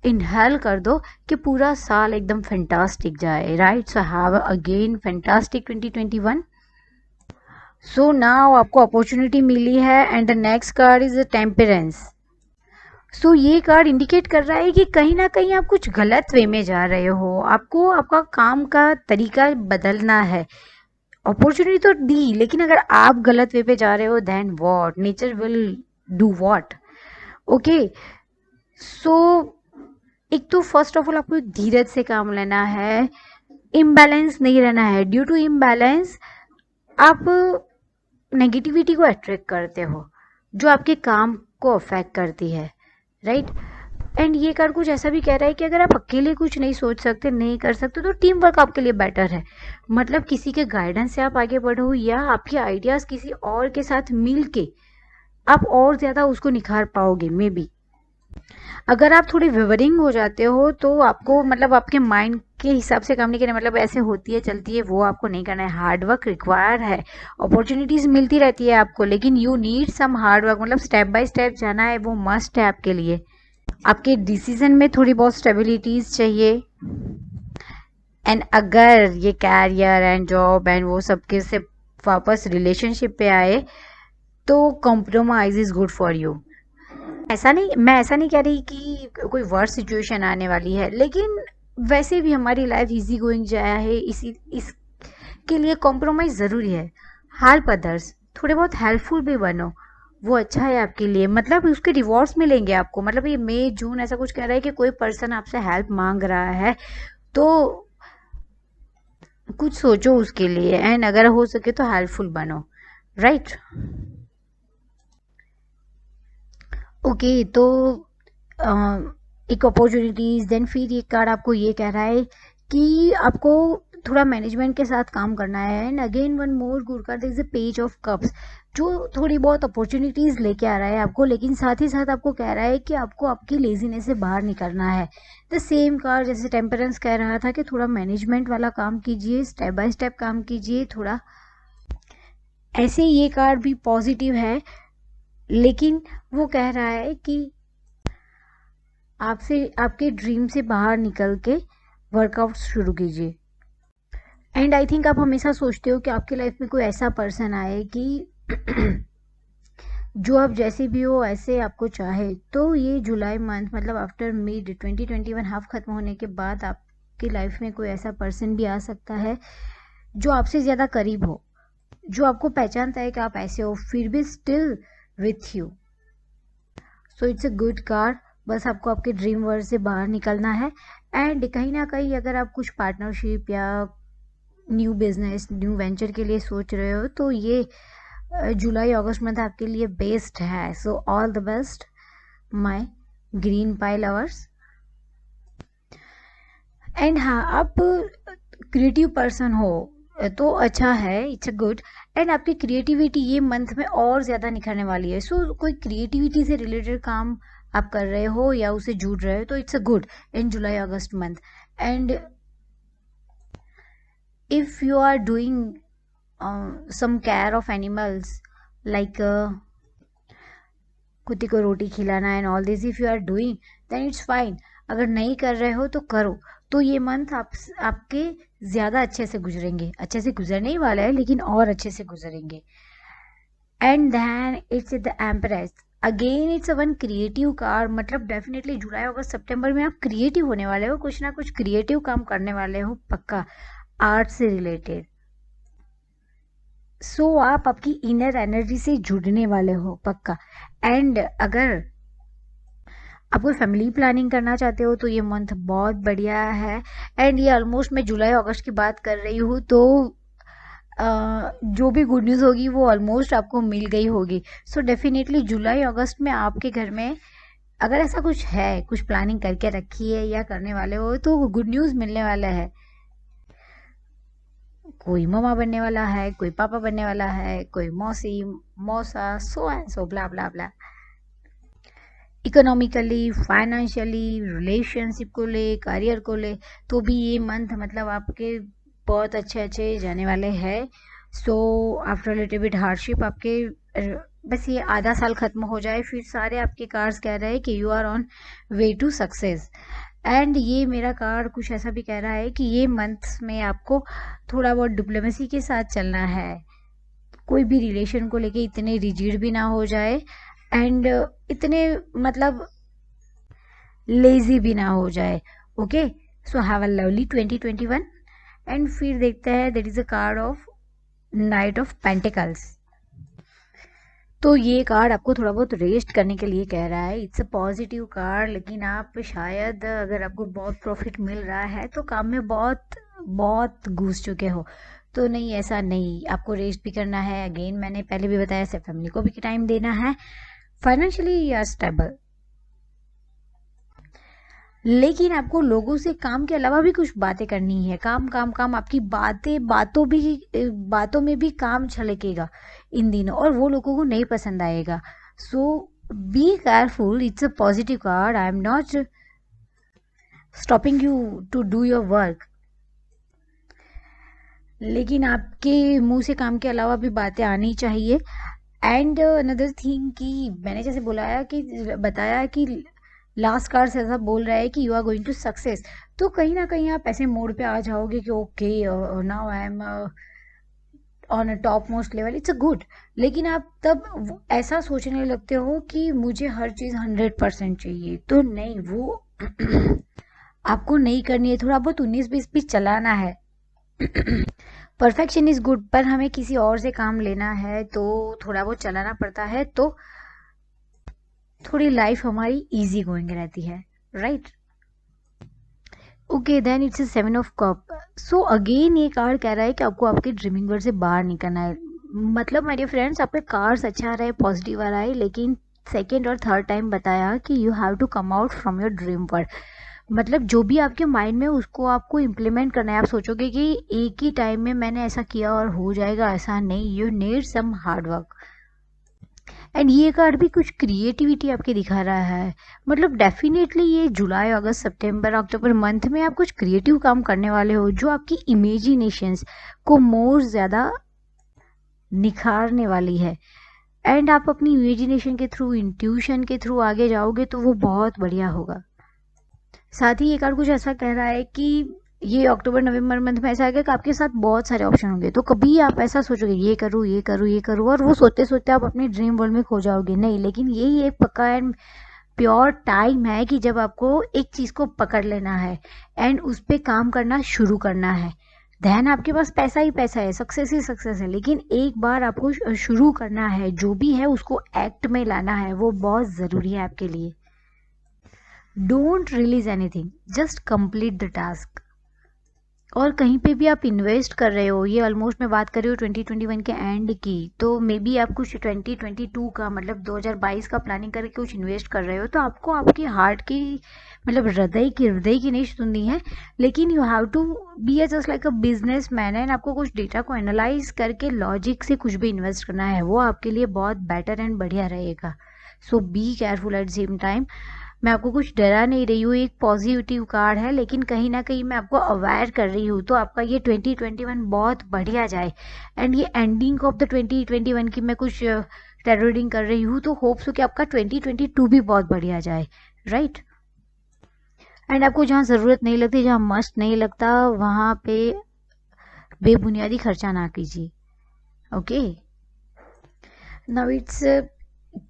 इनहेल कर दो कि पूरा साल एकदम फैंटास्टिक जाए, right. So I have again fantastic 2021। So now आपको अपॉर्चुनिटी मिली है and the next card is the temperance. So ये कार्ड इंडिकेट कर रहा है कि कहीं ना कहीं आप कुछ गलत वे में जा रहे हो, आपको आपका काम का तरीका बदलना है। अपॉर्चुनिटी तो दी, लेकिन अगर आप गलत वे पे जा रहे हो then what, nature will do what. Okay, so एक तो फर्स्ट ऑफ ऑल आपको धीरज से काम लेना है, इम्बैलेंस नहीं रहना है। ड्यू टू इम्बैलेंस आप नेगेटिविटी को अट्रैक्ट करते हो, जो आपके काम को अफेक्ट करती है, राइट। एंड ये कार्ड कुछ ऐसा भी कह रहा है कि अगर आप अकेले कुछ नहीं सोच सकते, नहीं कर सकते, तो टीम वर्क आपके लिए बेटर है। मतलब किसी के गाइडेंस से आप आगे बढ़ो, या आपके आइडियाज किसी और के साथ मिल के आप और ज़्यादा उसको निखार पाओगे। मे बी अगर आप थोड़े विवरिंग हो जाते हो तो आपको मतलब आपके माइंड के हिसाब से काम नहीं करना, मतलब ऐसे होती है चलती है वो आपको नहीं करना है। हार्ड वर्क रिक्वायर है, अपॉर्चुनिटीज मिलती रहती है आपको, लेकिन you need some hard work, मतलब स्टेप बाय स्टेप जाना है, वो मस्ट है आपके लिए। आपके डिसीजन में थोड़ी बहुत स्टेबिलिटीज चाहिए। एंड अगर ये कैरियर एंड जॉब एंड वो सबके से वापस रिलेशनशिप पे आए तो compromise is good for you. मैं ऐसा नहीं कह रही कि कोई वर्स्ट सिचुएशन आने वाली है, लेकिन वैसे भी हमारी लाइफ इजी गोइंग जाया है, इसके लिए कॉम्प्रोमाइज़ ज़रूरी है। हेल्प अदर्स, थोड़े बहुत हेल्पफुल भी बनो, वो अच्छा है आपके लिए। मतलब उसके रिवॉर्ड्स मिलेंगे आपको। मतलब ये मई जून ऐसा कुछ कह रहा है कि कोई पर्सन आपसे हेल्प मांग रहा है तो कुछ सोचो उसके लिए, एंड अगर हो सके तो हेल्पफुल बनो, राइट। ओके, तो एक अपॉर्चुनिटीज, देन फिर ये कार्ड आपको ये कह रहा है कि आपको थोड़ा मैनेजमेंट के साथ काम करना है। And again one more good card is the page of cups, जो थोड़ी बहुत अपॉर्चुनिटीज लेके आ रहा है आपको, लेकिन साथ ही साथ आपको कह रहा है कि आपको आपकी लेजीनेस से बाहर निकलना है। द सेम कार्ड जैसे टेम्परेंस कह रहा था कि थोड़ा मैनेजमेंट वाला काम कीजिए, स्टेप बाय स्टेप काम कीजिए थोड़ा। ऐसे ये कार्ड भी पॉजिटिव है, लेकिन वो कह रहा है कि आपसे आपके ड्रीम से बाहर निकल के वर्कआउट शुरू कीजिए। एंड आई थिंक आप हमेशा सोचते हो कि आपकी लाइफ में कोई ऐसा पर्सन आए कि जो आप जैसे भी हो ऐसे आपको चाहे। तो ये जुलाई मंथ मतलब आफ्टर मिड 2021 हाफ खत्म होने के बाद आपकी लाइफ में कोई ऐसा पर्सन भी आ सकता है जो आपसे ज़्यादा करीब हो, जो आपको पहचानता है कि आप ऐसे हो, फिर भी still with you. So it's a good card. बस आपको आपके ड्रीम वर्ल्ड से बाहर निकलना है। एंड कहीं ना कहीं अगर आप कुछ पार्टनरशिप या न्यू बिजनेस न्यू वेंचर के लिए सोच रहे हो तो ये जुलाई अगस्त मंथ आपके लिए बेस्ट है। So all the best my green pi lovers. And हाँ, आप क्रिएटिव पर्सन हो तो अच्छा है, इट्स अ गुड। एंड आपकी क्रिएटिविटी ये मंथ में और ज़्यादा निखरने वाली है। सो कोई क्रिएटिविटी से रिलेटेड काम आप कर रहे हो या उसे जुड़ रहे हो तो it's a good in July August month. And if you are doing some care of animals like कुत्ते को रोटी खिलाना and all this, if you are doing then it's fine. अगर नहीं कर रहे हो तो करो, तो ये मंथ आपके ज़्यादा अच्छे से गुजरेंगे, अच्छे से गुजरने ही वाला है लेकिन और अच्छे से गुजरेंगे। And then it's the empress, again it's one creative card. मतलब डेफिनेटली जुलाई अगस्त सितंबर में आप क्रिएटिव होने वाले हो, कुछ ना कुछ क्रिएटिव काम करने वाले हो पक्का, आर्ट से रिलेटेड। सो आप आपकी इनर एनर्जी से जुड़ने वाले हो पक्का। एंड अगर आप कोई फैमिली प्लानिंग करना चाहते हो तो ये मंथ बहुत बढ़िया है। एंड ये ऑलमोस्ट मैं जुलाई अगस्त की बात कर रही हूँ, तो जो भी गुड न्यूज़ होगी वो ऑलमोस्ट आपको मिल गई होगी। सो डेफिनेटली जुलाई अगस्त में आपके घर में अगर ऐसा कुछ है, कुछ प्लानिंग करके रखी है या करने वाले हो, तो गुड न्यूज़ मिलने वाला है। कोई ममा बनने वाला है, कोई पापा बनने वाला है, कोई मौसी, मौसा, so and so blah blah blah. Economically, financially, relationship को ले, करियर को ले, तो भी ये मंथ मतलब आपके बहुत अच्छे अच्छे जाने वाले हैं। So after little bit hardship आपके बस ये आधा साल खत्म हो जाए, फिर सारे आपके कार्ड्स कह रहे हैं कि you are on way to success. And ये मेरा कार्ड कुछ ऐसा भी कह रहा है कि ये मंथ में आपको थोड़ा बहुत डिप्लोमेसी के साथ चलना है, कोई भी रिलेशन को लेके इतने रिजिड भी ना हो जाए एंड इतने मतलब लेजी भी ना हो जाए। Okay, so have a lovely 2021। And फिर देखते हैं, that is a card of night of pentacles. तो ये कार्ड आपको थोड़ा बहुत रेस्ट करने के लिए कह रहा है। इट्स अ पॉजिटिव कार्ड, लेकिन आप शायद अगर आपको बहुत प्रॉफिट मिल रहा है तो काम में बहुत बहुत घुस चुके हो। तो नहीं, ऐसा नहीं, आपको रेस्ट भी करना है। अगेन मैंने पहले भी बताया, सिर्फ फैमिली को भी टाइम देना है। फाइनेंशियली यू आर स्टेबल, लेकिन आपको लोगों से काम के अलावा भी कुछ बातें करनी है। काम काम काम, आपकी बातों में भी काम छलकेगा इन दिनों, और वो लोगों को नहीं पसंद आएगा। So be careful. It's a positive card. I am not stopping you to do your work, लेकिन आपके मुंह से काम के अलावा भी बातें आनी चाहिए। एंड अनदर थिंग कि मैंने जैसे बताया कि लास्ट कार्ड से ऐसा बोल रहा है कि you are going to success. तो कहीं ना कहीं आप ऐसे मोड पे आ जाओगे कि okay, now I am on a top most level, it's a good. लेकिन आप तब ऐसा सोचने लगते हो कि मुझे हर चीज़ 100% चाहिए, तो नहीं, वो आपको नहीं करनी है। थोड़ा बहुत 19-20 भी चलाना है। परफेक्शन इज गुड, पर हमें किसी और से काम लेना है तो थोड़ा बहुत चलाना पड़ता है, तो थोड़ी लाइफ हमारी इजी गोइंग रहती है, right. Okay, then it's 7 of cup. So again ये कार्ड कह रहा है कि आपको आपके ड्रीमिंग वर्ल्ड से बाहर निकलना है। मतलब मेरे फ्रेंड्स, आपके कार्ड्स अच्छा आ रहा है, पॉजिटिव आ रहा है, लेकिन सेकेंड और थर्ड टाइम बताया कि you have to come out from your dream world. मतलब जो भी आपके माइंड में, उसको आपको इम्प्लीमेंट करना है। आप सोचोगे कि एक ही टाइम में मैंने ऐसा किया और हो जाएगा, ऐसा नहीं। You need some hard work. And ये कार्ड भी कुछ क्रिएटिविटी आपके दिखा रहा है। मतलब डेफिनेटली ये जुलाई अगस्त सितंबर अक्टूबर मंथ में आप कुछ क्रिएटिव काम करने वाले हो, जो आपकी इमेजिनेशंस को मोर ज़्यादा निखारने वाली है। एंड आप अपनी इमेजिनेशन के थ्रू, इंट्यूशन के थ्रू आगे जाओगे तो वो बहुत बढ़िया होगा। साथ ही ये कार्ड कुछ ऐसा कह रहा है कि ये अक्टूबर नवंबर मंथ में ऐसा आएगा कि आपके साथ बहुत सारे ऑप्शन होंगे। तो कभी आप ऐसा सोचोगे ये करूँ ये करूँ ये करूँ, और वो सोचते सोचते आप अपने ड्रीम वर्ल्ड में खो जाओगे। नहीं, लेकिन यही एक पक्का एंड प्योर टाइम है कि जब आपको एक चीज़ को पकड़ लेना है एंड उस पर काम करना शुरू करना है। ध्यान, आपके पास पैसा ही पैसा है, सक्सेस ही सक्सेस है, लेकिन एक बार आपको शुरू करना है, जो भी है उसको एक्ट में लाना है, वो बहुत ज़रूरी है आपके लिए। Don't release anything, just complete the task. और कहीं पे भी आप इन्वेस्ट कर रहे हो, ये ऑलमोस्ट मैं बात कर रही हूँ 2021 के एंड की, तो मे बी आप कुछ 2022 का मतलब 2022 का प्लानिंग करके कुछ इन्वेस्ट कर रहे हो, तो आपको आपके हार्ट की मतलब हृदय की नहीं सुननी है, लेकिन you have to be a just like a businessman. And आपको कुछ डेटा को एनालाइज करके लॉजिक से कुछ भी इन्वेस्ट करना है, वो आपके लिए बहुत बेटर एंड बढ़िया रहेगा। So be careful at same time. मैं आपको कुछ डरा नहीं रही हूँ, एक पॉजिटिव कार्ड है, लेकिन कहीं ना कहीं मैं आपको अवेयर कर रही हूँ, तो आपका ये 2021 बहुत बढ़िया जाए। एंड ये एंडिंग ऑफ द 2021 की मैं कुछ टेरो रीडिंग कर रही हूँ, तो होप्स हो कि आपका 2022 भी बहुत बढ़िया जाए, राइट। एंड आपको जहाँ ज़रूरत नहीं लगती, जहाँ मस्ट नहीं लगता, वहाँ पे बेबुनियादी खर्चा ना कीजिए। Okay, now it's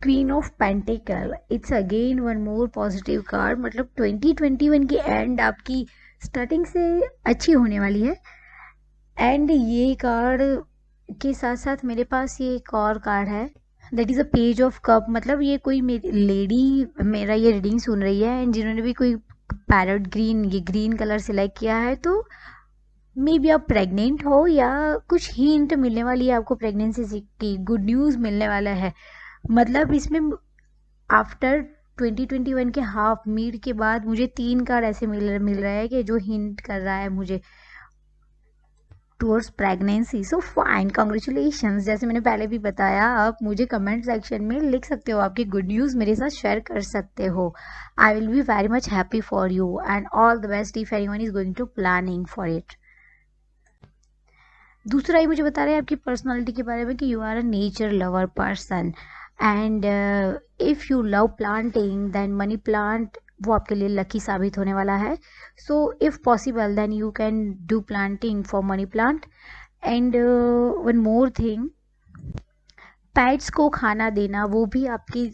queen of pentacle. It's again one more positive card. मतलब 2021 की एंड आपकी स्टार्टिंग से अच्छी होने वाली है। एंड ये कार्ड के साथ साथ मेरे पास ये एक और कार्ड है, that is a page of cup. मतलब ये कोई मेरी लेडी मेरा ये रीडिंग सुन रही है, एंड जिन्होंने भी कोई पैरेट ग्रीन, ये ग्रीन कलर सिलेक्ट किया है, तो मे बी आप प्रेग्नेंट हो या कुछ हिंट मिलने वाली है आपको प्रेगनेंसी की, गुड न्यूज़ मिलने वाला है। मतलब इसमें आफ्टर 2021 के हाफ मिड के बाद मुझे 3 कार्ड ऐसे मिल रहा है कि जो हिंट कर रहा है मुझे towards pregnancy. So fine, congratulation. जैसे मैंने पहले भी बताया, आप मुझे कमेंट सेक्शन में लिख सकते हो, आपकी गुड न्यूज़ मेरे साथ शेयर कर सकते हो। I will be very much happy for you and all the best if anyone is going to planning for it. दूसरा ये मुझे बता रहे हैं आपकी पर्सनालिटी के बारे में कि you are a nature lover person and if you love planting then money plant वो आपके लिए लकी साबित होने वाला है। So if possible then you can do planting for money plant. And one more thing, pets को खाना देना वो भी आपकी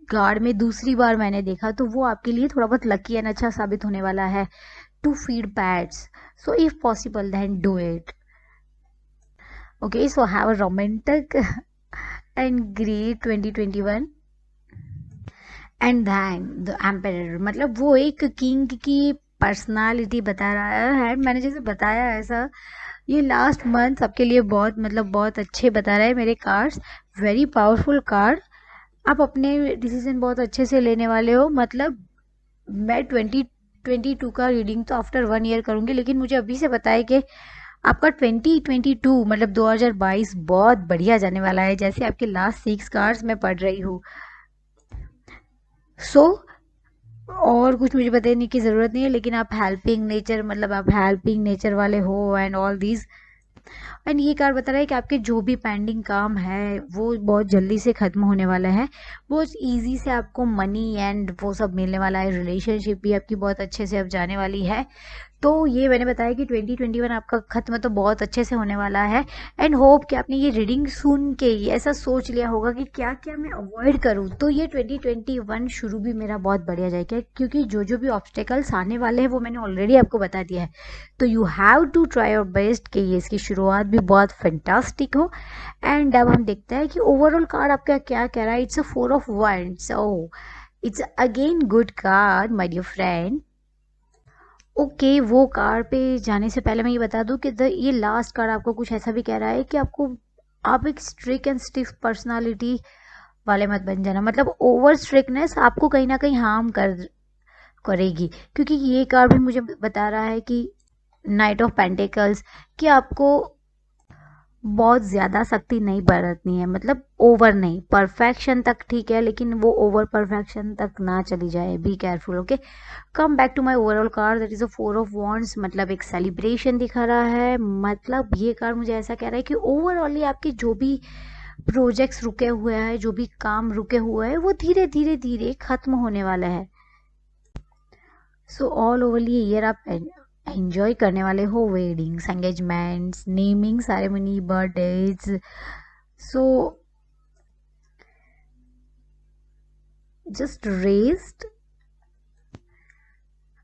गार्ड में दूसरी बार मैंने देखा, तो वो आपके लिए थोड़ा बहुत लकी एंड अच्छा साबित होने वाला है to feed pets. So if possible then do it. Okay, so have a romantic and great 2021 and then the emperor, मतलब वो एक किंग की पर्सनालिटी बता रहा है। मैंने जैसे बताया ऐसा ये लास्ट मंथ आपके लिए बहुत मतलब बहुत अच्छे बता रहे हैं मेरे कार्ड्स, वेरी पावरफुल कार्ड। आप अपने डिसीजन बहुत अच्छे से लेने वाले हो। मतलब मैं 2022 का रीडिंग तो आफ्टर 1 ईयर करूँगी, लेकिन मुझे अभी से पता है कि आपका 2022 मतलब 2022 बहुत बढ़िया जाने वाला है। जैसे आपके लास्ट 6 कार्ड्स मैं पढ़ रही हूँ। सो और कुछ मुझे बताने की ज़रूरत नहीं है, लेकिन आप हेल्पिंग नेचर मतलब आप हेल्पिंग नेचर वाले हो एंड ऑल दीज। एंड ये कार्ड बता रहा है कि आपके जो भी पेंडिंग काम है वो बहुत जल्दी से ख़त्म होने वाला है। बहुत इजी से आपको मनी एंड वो सब मिलने वाला है। रिलेशनशिप भी आपकी बहुत अच्छे से अब जाने वाली है। तो ये मैंने बताया कि 2021 आपका ख़त्म तो बहुत अच्छे से होने वाला है। एंड होप कि आपने ये रीडिंग सुन के ही ऐसा सोच लिया होगा कि क्या क्या मैं अवॉइड करूँ, तो ये 2021 शुरू भी मेरा बहुत बढ़िया जाएगा, क्योंकि जो जो भी ऑब्स्टेकल्स आने वाले हैं वो मैंने ऑलरेडी आपको बता दिया है। तो you have to try your best कि ये इसकी शुरुआत भी बहुत फैंटास्टिक हो। एंड अब हम देखते हैं कि ओवरऑल कार्ड आपका क्या कह रहा है। It's a 4 of wands. Oh, it's again good card my dear friend. Okay, वो कार्ड पे जाने से पहले मैं ये बता दूं कि ये लास्ट कार्ड आपको कुछ ऐसा भी कह रहा है कि आपको आप एक स्ट्रिक एंड स्टिफ पर्सनालिटी वाले मत बन जाना। मतलब ओवर स्ट्रिकनेस आपको कहीं ना कहीं हार्म करेगी, क्योंकि ये कार्ड भी मुझे बता रहा है कि नाइट ऑफ पेंटिकल्स कि आपको बहुत ज़्यादा सख्ती नहीं बरतनी है। मतलब ओवर नहीं, परफेक्शन तक ठीक है, लेकिन वो ओवर परफेक्शन तक ना चली जाए। Be careful. Okay, come back to my overall card that is a 4 of wands. मतलब एक सेलिब्रेशन दिखा रहा है। मतलब ये कार्ड मुझे ऐसा कह रहा है कि ओवरऑली आपके जो भी प्रोजेक्ट्स रुके हुए हैं, जो भी काम रुके हुए हैं, वो धीरे धीरे धीरे खत्म होने वाला है। सो ऑल ओवरली ईयर आप एंजॉय करने वाले हो weddings, engagements, naming ceremony, birthdays. So just raised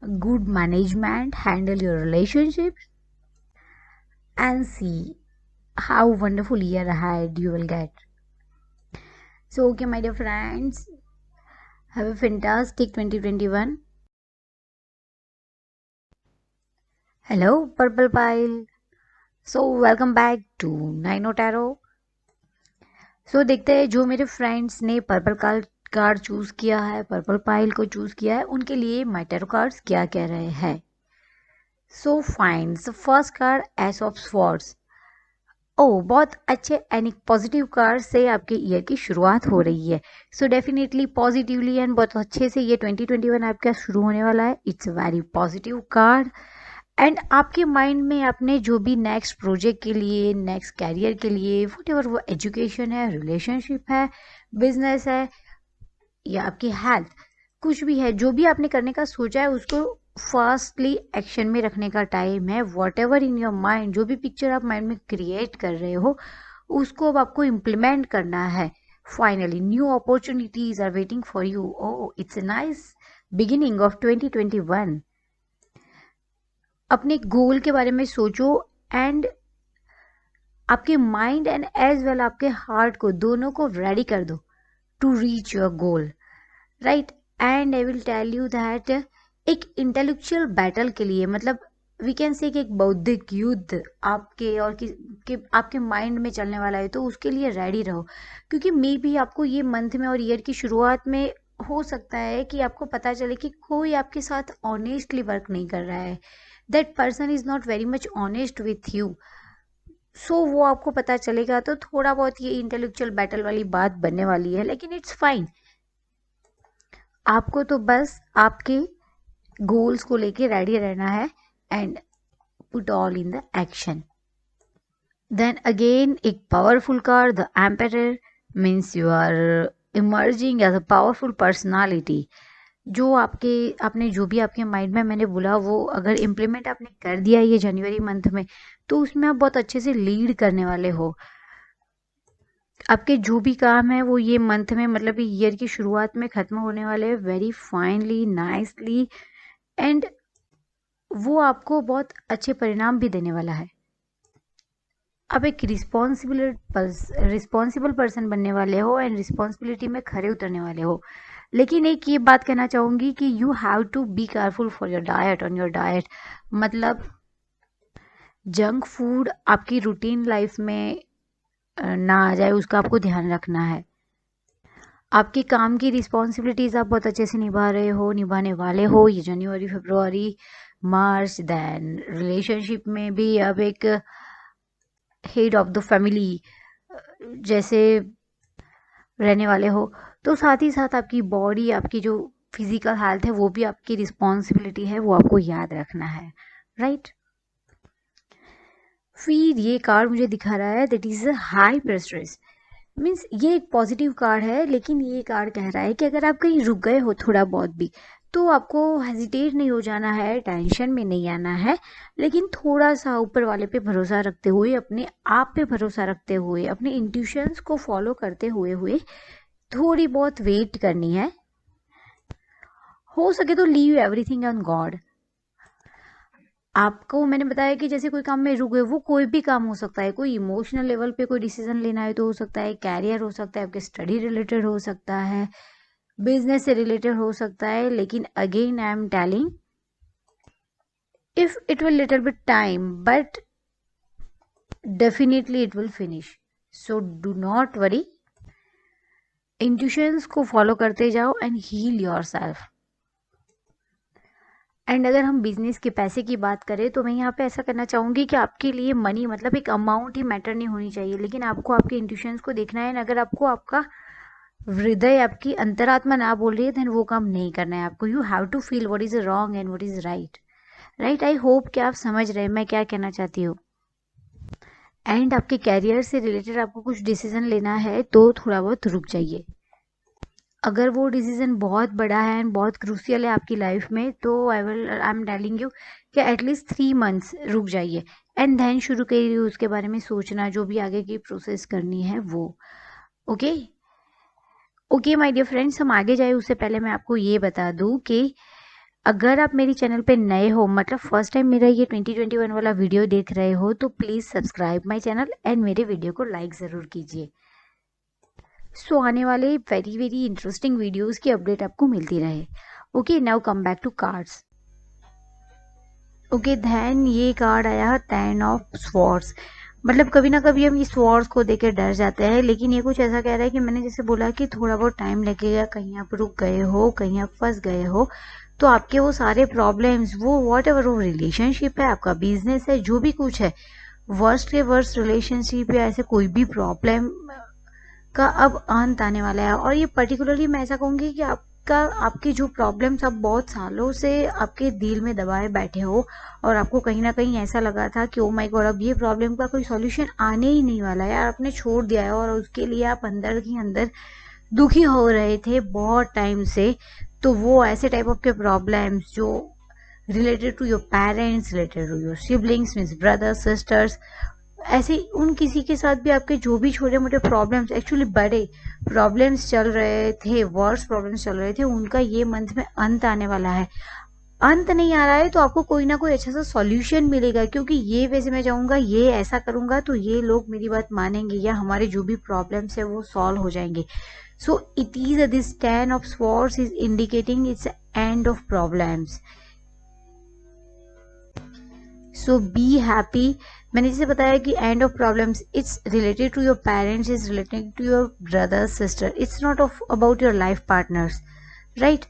good management, handle your relationships, and see how wonderful year ahead you will get. So okay my dear friends, have a fantastic 2021. Hello Purple Pile. So welcome back to Nino Tarot. So देखते हैं जो मेरे friends ने purple card choose किया है, purple pile को choose किया है, उनके लिए माय टैरो कार्ड्स क्या कह रहे हैं। So fine, the first card ace of swords. Oh, बहुत अच्छे एंड एक पॉजिटिव कार्ड से आपके ईयर की शुरुआत हो रही है। सो डेफिनेटली पॉजिटिवली एंड बहुत अच्छे से ये 2021 आपका शुरू होने वाला है। It's a very positive card. And आपके माइंड में आपने जो भी नेक्स्ट प्रोजेक्ट के लिए, नेक्स्ट कैरियर के लिए, वट वो एजुकेशन है, रिलेशनशिप है, बिजनेस है या आपकी हेल्थ, कुछ भी है, जो भी आपने करने का सोचा है उसको फास्टली एक्शन में रखने का टाइम है। What ever in your mind, जो भी पिक्चर आप माइंड में क्रिएट कर रहे हो उसको अब आपको इम्प्लीमेंट करना है। Finally new opportunities are waiting for you. Oh, it's a nice beginning of 2021। अपने गोल के बारे में सोचो एंड आपके माइंड एंड एज वेल आपके हार्ट को, दोनों को रेडी कर दो to reach your goal, right. And I will tell you that एक इंटेलेक्चुअल बैटल के लिए, मतलब वी कैन से कि एक बौद्धिक युद्ध आपके और आपके माइंड में चलने वाला है, तो उसके लिए रेडी रहो, क्योंकि मे बी आपको ये मंथ में और ईयर की शुरुआत में हो सकता है कि आपको पता चले कि कोई आपके साथ ऑनेस्टली वर्क नहीं कर रहा है, that person is not very much honest with you. So वो आपको पता चलेगा, तो थोड़ा बहुत ये इंटेलेक्चुअल बैटल वाली बात बनने वाली है, लेकिन इट्स फाइन। आपको तो बस आपके गोल्स को लेके रेडी रहना है and put all in the action. Then again एक powerful card, the emperor, means you are emerging as a powerful personality. जो आपने जो भी आपके माइंड में मैंने बोला वो अगर इम्प्लीमेंट आपने कर दिया ये जनवरी मंथ में, तो उसमें आप बहुत अच्छे से लीड करने वाले हो। आपके जो भी काम है वो ये मंथ में, मतलब ईयर की शुरुआत में खत्म होने वाले हैं वेरी फाइनली, नाइसली, एंड वो आपको बहुत अच्छे परिणाम भी देने वाला है। आप एक रिस्पॉन्सिबल पर्सन बनने वाले हो एंड रिस्पॉन्सिबिलिटी में खरे उतरने वाले हो। लेकिन एक ये बात कहना चाहूँगी कि you have to be careful for your diet, on your diet. मतलब जंक फूड आपकी रूटीन लाइफ में ना आ जाए, उसका आपको ध्यान रखना है। आपके काम की रिस्पॉन्सिबिलिटीज़ आप बहुत अच्छे से निभा रहे हो, निभाने वाले हो ये जनवरी, फरवरी, मार्च। देन रिलेशनशिप में भी अब एक हेड ऑफ द फैमिली जैसे रहने वाले हो, तो साथ ही साथ आपकी बॉडी, आपकी जो फिजिकल हेल्थ है वो भी आपकी रिस्पॉन्सिबिलिटी है, वो आपको याद रखना है, राइट। फिर ये कार्ड मुझे दिखा रहा है that is a high priestess, means ये एक पॉजिटिव कार्ड है, लेकिन ये कार्ड कह रहा है कि अगर आप कहीं रुक गए हो थोड़ा बहुत भी, तो आपको हेजिटेट नहीं हो जाना है, टेंशन में नहीं आना है, लेकिन थोड़ा सा ऊपर वाले पे भरोसा रखते हुए, अपने आप पे भरोसा रखते हुए, अपने इंट्यूशंस को फॉलो करते हुए थोड़ी बहुत वेट करनी है। हो सके तो लीव एवरीथिंग ऑन गॉड। आपको मैंने बताया कि जैसे कोई काम में रुक गए, वो कोई भी काम हो सकता है, कोई इमोशनल लेवल पे कोई डिसीजन लेना है तो हो सकता है, कैरियर हो सकता है, आपके स्टडी रिलेटेड हो सकता है, बिजनेस से रिलेटेड हो सकता है, लेकिन again I am telling if it will little bit time but definitely it will finish, so do not worry. Intuitions को फॉलो करते जाओ एंड हील योरसेल्फ। एंड अगर हम बिजनेस के पैसे की बात करें तो मैं यहाँ पे ऐसा करना चाहूँगी कि आपके लिए मनी मतलब एक अमाउंट ही मैटर नहीं होनी चाहिए, लेकिन आपको आपके इंट्यूशंस को देखना है। अगर आपको आपका हृदय, आपकी अंतरात्मा ना बोल रही है, देन वो काम नहीं करना है आपको। You have to feel what is wrong and what is right, right. I hope कि आप समझ रहे हैं मैं क्या कहना चाहती हूँ। एंड आपके कैरियर से रिलेटेड आपको कुछ डिसीजन लेना है तो थोड़ा बहुत रुक जाइए। अगर वो डिसीजन बहुत बड़ा है एंड बहुत क्रूशियल है आपकी लाइफ में, तो आई एम टेलिंग यू कि एटलीस्ट 3 मंथ्स रुक जाइए एंड देन शुरू करिए उसके बारे में सोचना, जो भी आगे की प्रोसेस करनी है वो। Okay okay my dear friends, हम आगे जाए उससे पहले मैं आपको ये बता दूं कि अगर आप मेरी चैनल पे नए हो, मतलब फर्स्ट टाइम मेरा ये 2021 वाला वीडियो देख रहे हो, तो please subscribe my channel and मेरे वीडियो को लाइक ज़रूर कीजिए। सो आने वाले वेरी वेरी इंटरेस्टिंग वीडियोस की अपडेट आपको मिलती रहे। Okay now come back to cards. Okay then ये कार्ड आया 10 ऑफ स्वॉर्ड्स। मतलब कभी ना कभी हम इस स्वॉर्ड्स को देख डर जाते हैं, लेकिन ये कुछ ऐसा कह रहा है कि मैंने जैसे बोला कि थोड़ा बहुत टाइम लगेगा, कहीं आप रुक गए हो, कहीं आप फंस गए हो, तो आपके वो सारे प्रॉब्लम्स, वो वॉट एवर, वो रिलेशनशिप है, आपका बिजनेस है, जो भी कुछ है, वर्स्ट के वर्स्ट रिलेशनशिप या ऐसे कोई भी प्रॉब्लम का अब अंत आने वाला है। और ये पर्टिकुलरली मैं ऐसा कहूँगी कि आपकी जो प्रॉब्लम्स आप बहुत सालों से आपके दिल में दबाए बैठे हो और आपको कहीं ना कहीं ऐसा लगा था कि ओ माय गॉड अब ये प्रॉब्लम का कोई सॉल्यूशन आने ही नहीं वाला है, आपने छोड़ दिया है और उसके लिए आप अंदर ही अंदर दुखी हो रहे थे बहुत टाइम से, तो वो ऐसे टाइप ऑफ के प्रॉब्लम्स जो related to your parents, related to your siblings means brothers sisters, ऐसे उन किसी के साथ भी आपके जो भी छोटे मोटे प्रॉब्लम्स, एक्चुअली बड़े प्रॉब्लम्स चल रहे थे, वर्स्ट प्रॉब्लम्स चल रहे थे, उनका ये मंथ में अंत आने वाला है। अंत नहीं आ रहा है तो आपको कोई ना कोई अच्छा सा सॉल्यूशन मिलेगा, क्योंकि ये वैसे मैं चाहूँगा ये ऐसा करूँगा तो ये लोग मेरी बात मानेंगे या हमारे जो भी प्रॉब्लम्स है वो सॉल्व हो जाएंगे। So it is this 10 of swords is indicating it's end of problems. So be happy. मैंने जैसे बताया कि end of problems it's related to your parents, is related to your brother sister, it's not of about your life partners, right.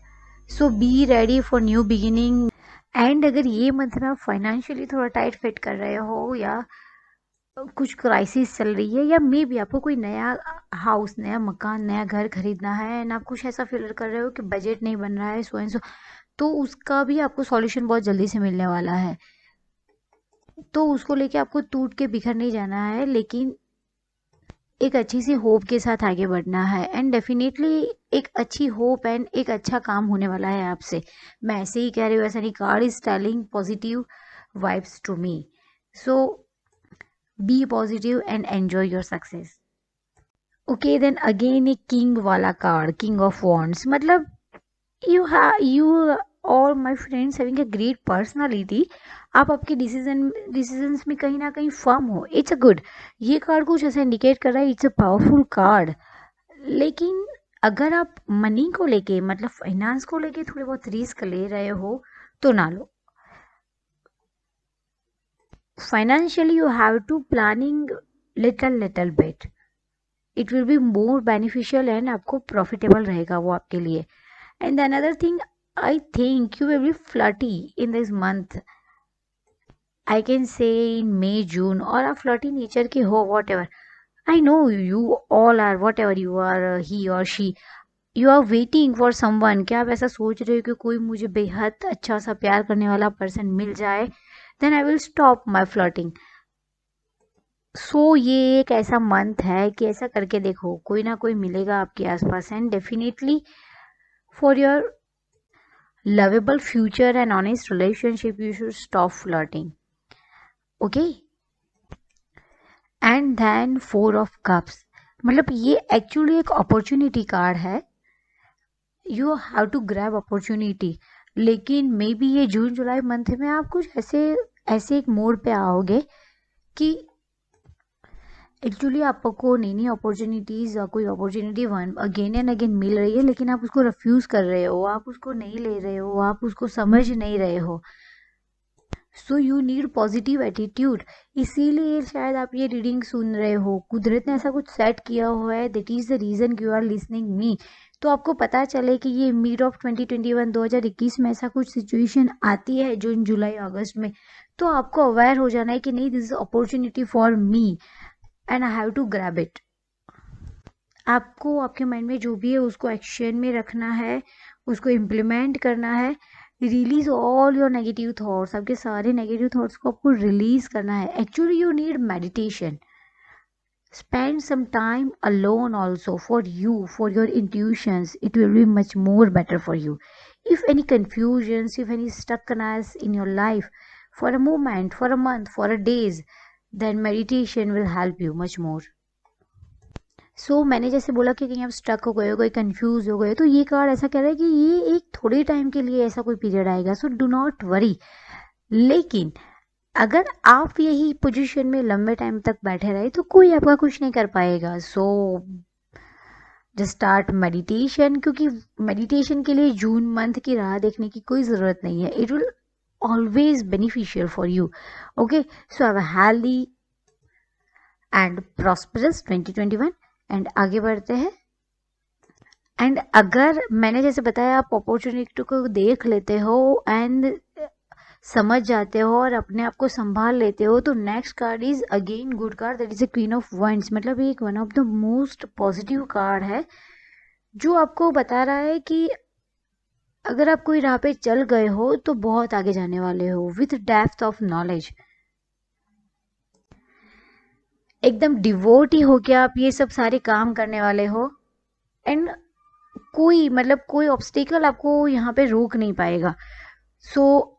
So be ready for new beginning. And अगर ये month में आप financially थोड़ा tight fit कर रहे हो या कुछ क्राइसिस चल रही है, या मे बी आपको कोई नया हाउस, नया मकान, नया घर खरीदना है एंड आप कुछ ऐसा फील कर रहे हो कि बजट नहीं बन रहा है, सो एंड सो, तो उसका भी आपको सॉल्यूशन बहुत जल्दी से मिलने वाला है। तो उसको लेके आपको टूट के बिखर नहीं जाना है, लेकिन एक अच्छी सी होप के साथ आगे बढ़ना है। एंड डेफिनेटली एक अच्छी होप एंड एक अच्छा काम होने वाला है आपसे। मैं ऐसे ही कह रही हूँ, ऐसा नहीं, card is telling positive vibes to me. So be positive and enjoy your success. Okay, then again एक किंग वाला कार्ड, किंग ऑफ वॉन्ड्स, मतलब you all my friends having a great personality। आप आपके डिसीजंस में कहीं ना कहीं firm हो, इट्स अ गुड। ये कार्ड कुछ ऐसा इंडिकेट कर रहा है, इट्स अ पावरफुल कार्ड। लेकिन अगर आप मनी को लेके, मतलब फाइनेंस को लेके थोड़े बहुत रिस्क ले रहे हो तो ना लो। Financially you have to planning little bit, it will be more beneficial and आपको प्रॉफिटेबल रहेगा वो आपके लिए। And another thing, I think you will be flirty in this month. I can say in May, June, और आप flirty nature के हो, whatever. I know you all are, whatever you are, he or she. You are waiting for someone. क्या आप ऐसा सोच रहे हो कि कोई मुझे बेहद अच्छा सा प्यार करने वाला पर्सन मिल जाए? Then I will stop my flirting. ये एक ऐसा मंथ है कि ऐसा करके देखो, कोई ना कोई मिलेगा आपके आसपास। And definitely for your lovable future and honest relationship you should stop flirting, okay। and then four of cups, मतलब ये एक्चुअली एक अपॉर्चुनिटी कार्ड है। You have to grab opportunity. लेकिन मे बी ये जून जुलाई मंथ में आप कुछ ऐसे ऐसे एक मोड पे आओगे कि एक्चुअली आपको नई नई अपॉर्चुनिटीज़ या कोई opportunity one again and again मिल रही है, लेकिन आप उसको रिफ्यूज़ कर रहे हो, आप उसको नहीं ले रहे हो, आप उसको समझ नहीं रहे हो। So you need positive attitude. इसीलिए शायद आप ये रीडिंग सुन रहे हो, कुदरत ने ऐसा कुछ सेट किया हुआ है, that is the reason you are listening me. तो आपको पता चले कि ये मिड ऑफ 2021 2021 में ऐसा कुछ सिचुएशन आती है जून जुलाई अगस्त में, तो आपको अवेयर हो जाना है कि नहीं, this is opportunity for me and I have to grab it. आपको आपके माइंड में जो भी है उसको एक्शन में रखना है, उसको इम्प्लीमेंट करना है। Release all your negative thoughts, आपके सारे नेगेटिव थॉट्स को आपको रिलीज करना है। Actually you need meditation, spend some time alone also for you, for your intuitions, it will be much more better for you। If any confusions, if any stuckness in your life for a moment, for a month, for a days, then meditation will help you much more। मैंने जैसे बोला कि कहीं आप stuck हो गए हो, कोई कंफ्यूज हो गए, तो ये कार्ड ऐसा कह रहा है कि ये एक थोड़े टाइम के लिए ऐसा कोई पीरियड आएगा, सो डू नॉट वरी। लेकिन अगर आप यही पोजीशन में लंबे टाइम तक बैठे रहे तो कोई आपका कुछ नहीं कर पाएगा। जस्ट स्टार्ट मेडिटेशन, क्योंकि मेडिटेशन के लिए जून मंथ की राह देखने की कोई ज़रूरत नहीं है। It will always beneficial for you, okay. So have a healthy and prosperous 2021। And आगे बढ़ते हैं। एंड अगर मैंने जैसे बताया आप अपॉर्चुनिटी को देख लेते हो एंड समझ जाते हो और अपने आप को संभाल लेते हो, तो next card is again good card, that is a queen of winds. मतलब ये एक one of the most positive card है जो आपको बता रहा है कि अगर आप कोई राह पे चल गए हो तो बहुत आगे जाने वाले हो विथ डेप्थ ऑफ नॉलेज। एकदम डिवोटी होके आप ये सब सारे काम करने वाले हो एंड कोई ऑब्स्टिकल आपको यहाँ पे रोक नहीं पाएगा।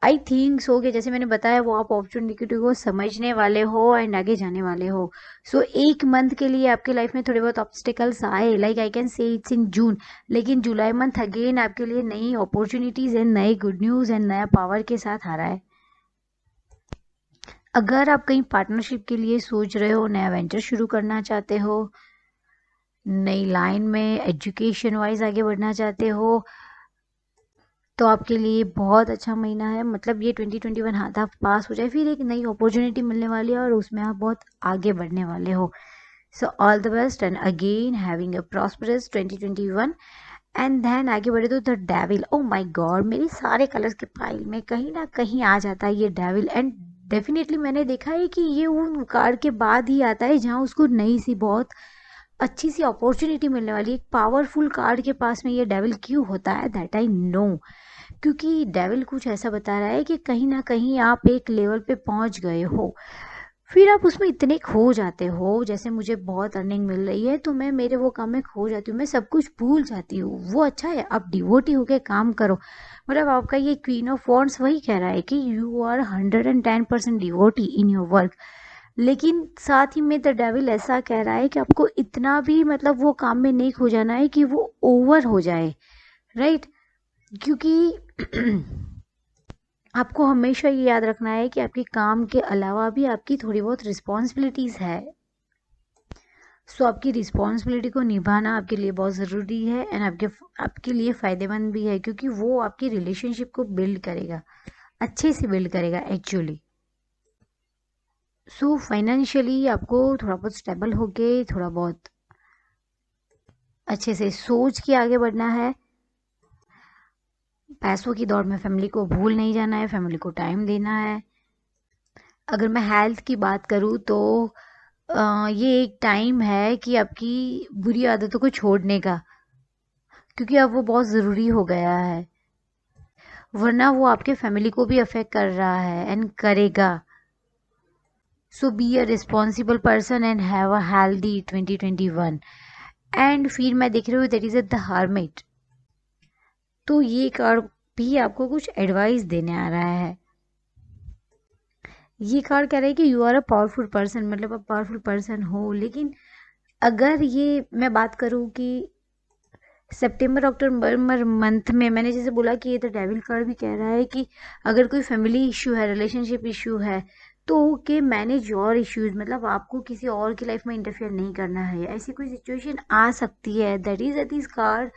आई थिंक कि जैसे मैंने बताया वो आप अपॉर्चुनिटी को समझने वाले हो एंड आगे जाने वाले हो। एक मंथ के लिए आपके लाइफ में थोड़े बहुत ऑब्स्टिकल्स आए, like I can say it's in June, लेकिन जुलाई मंथ अगेन आपके लिए नई अपॉर्चुनिटीज एंड नए गुड न्यूज एंड नया पावर के साथ आ रहा है। अगर आप कहीं पार्टनरशिप के लिए सोच रहे हो, नया वेंचर शुरू करना चाहते हो, नई लाइन में एजुकेशन वाइज आगे बढ़ना चाहते हो, तो आपके लिए बहुत अच्छा महीना है, मतलब ये 2021 हाथ आप पास हो जाए, फिर एक नई अपॉर्चुनिटी मिलने वाली है और उसमें आप बहुत आगे बढ़ने वाले हो। So all the best and again having a prosperous 2021। And then आगे बढ़े तो the devil, oh my god, मेरे सारे कलर्स के पाइल में कहीं ना कहीं आ जाता है ये डेविल। एंड डेफिनेटली मैंने देखा है कि ये उन कार्ड के बाद ही आता है जहाँ उसको नई सी बहुत अच्छी सी अपॉर्चुनिटी मिलने वाली है। एक पावरफुल कार्ड के पास में ये डेविल क्यों होता है, दैट आई नो, क्योंकि डेविल कुछ ऐसा बता रहा है कि कहीं ना कहीं आप एक लेवल पे पहुंच गए हो, फिर आप उसमें इतने खो जाते हो। जैसे मुझे बहुत अर्निंग मिल रही है तो मैं मेरे वो काम में खो जाती हूँ, मैं सब कुछ भूल जाती हूँ। वो अच्छा है, आप डिवोटी होके काम करो। मतलब आपका ये क्वीन ऑफ वॉन्ड्स वही कह रहा है कि you are 110% devotee in your work. लेकिन साथ ही में द डेविल ऐसा कह रहा है कि आपको इतना भी मतलब वो काम में नहीं खो जाना है कि वो ओवर हो जाए, राइट? क्योंकि आपको हमेशा ये याद रखना है कि आपके काम के अलावा भी आपकी थोड़ी बहुत रिस्पॉन्सिबिलिटीज़ है। सो आपकी रिस्पॉन्सिबिलिटी को निभाना आपके लिए बहुत ज़रूरी है एंड आपके लिए फ़ायदेमंद भी है, क्योंकि वो आपकी रिलेशनशिप को बिल्ड करेगा, अच्छे से बिल्ड करेगा एक्चुअली। सो फाइनेंशियली आपको थोड़ा बहुत स्टेबल होके थोड़ा बहुत अच्छे से सोच के आगे बढ़ना है। पैसों की दौड़ में फैमिली को भूल नहीं जाना है, फैमिली को टाइम देना है। अगर मैं हेल्थ की बात करूँ तो ये एक टाइम है कि आपकी बुरी आदतों को छोड़ने का, क्योंकि अब वो बहुत ज़रूरी हो गया है, वरना वो आपके फैमिली को भी अफेक्ट कर रहा है एंड करेगा। So be a responsible person and have a healthy 2021। And फिर मैं देख रही हूँ दैट इज़ द हार्मिट। तो ये कार्ड भी आपको कुछ एडवाइस देने आ रहा है। ये कार्ड कह रहा है कि you are a powerful person, मतलब आप पावरफुल पर्सन हो। लेकिन अगर ये मैं बात करूँ कि सितंबर अक्टूबर मंथ में, मैंने जैसे बोला कि ये तो डेविल कार्ड भी कह रहा है कि अगर कोई फैमिली इशू है, रिलेशनशिप इशू है, तो के मैनेज योर इश्यूज, मतलब आपको किसी और की लाइफ में इंटरफेयर नहीं करना है। ऐसी कोई सिचुएशन आ सकती है, that is this card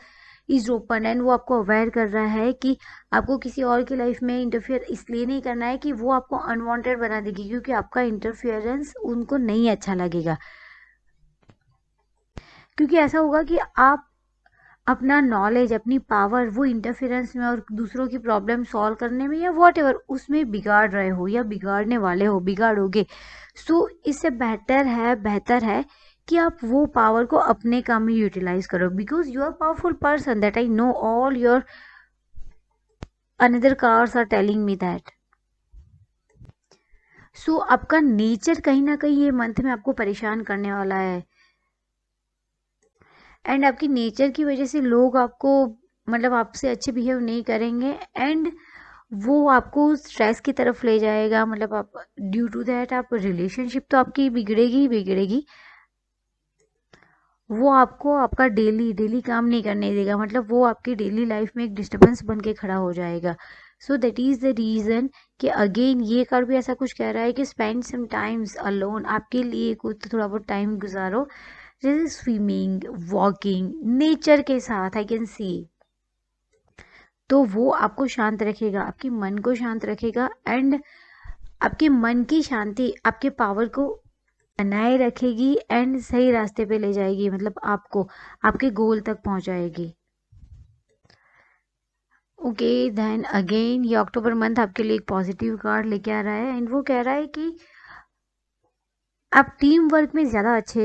is open and वो आपको अवेयर कर रहा है कि आपको किसी और की लाइफ में इंटरफेयर इसलिए नहीं करना है कि वो आपको अनवांटेड बना देगी, क्योंकि आपका इंटरफेरेंस उनको नहीं अच्छा लगेगा। क्योंकि ऐसा होगा कि आप अपना नॉलेज, अपनी पावर वो इंटरफेरेंस में और दूसरों की प्रॉब्लम सॉल्व करने में या वॉट एवर उसमें बिगाड़ रहे हो या बिगाड़ने वाले हो, बिगाड़ोगे। सो इससे बेहतर है कि आप वो पावर को अपने काम में यूटिलाइज करो, because you are powerful person, that I know, all your another cards are telling me that. So आपका नेचर कहीं ना कहीं ये मंथ में आपको परेशान करने वाला है एंड आपकी नेचर की वजह से लोग आपको मतलब आपसे अच्छे बिहेव नहीं करेंगे एंड वो आपको स्ट्रेस की तरफ ले जाएगा। मतलब आप ड्यू टू दैट आप रिलेशनशिप तो आपकी बिगड़ेगी ही बिगड़ेगी, वो आपको आपका डेली डेली काम नहीं करने देगा, मतलब वो आपकी डेली लाइफ में एक डिस्टर्बेंस बन के खड़ा हो जाएगा। So that is the reason कि अगेन ये कार्ड भी ऐसा कुछ कह रहा है कि स्पेंड सम टाइम्स अलोन, आपके लिए कुछ थोड़ा बहुत टाइम गुजारो, जैसे स्विमिंग, वॉकिंग, नेचर के साथ आई कैन सी। तो वो आपको शांत रखेगा, आपके मन को शांत रखेगा एंड आपके मन की शांति आपके पावर को बनाए रखेगी एंड सही रास्ते पे ले जाएगी, मतलब आपको आपके गोल तक पहुंचाएगी। ओके, देन अगेन ये अक्टूबर मंथ आपके लिए एक पॉजिटिव कार्ड लेके आ रहा है एंड वो कह रहा है कि आप टीम वर्क में ज़्यादा अच्छे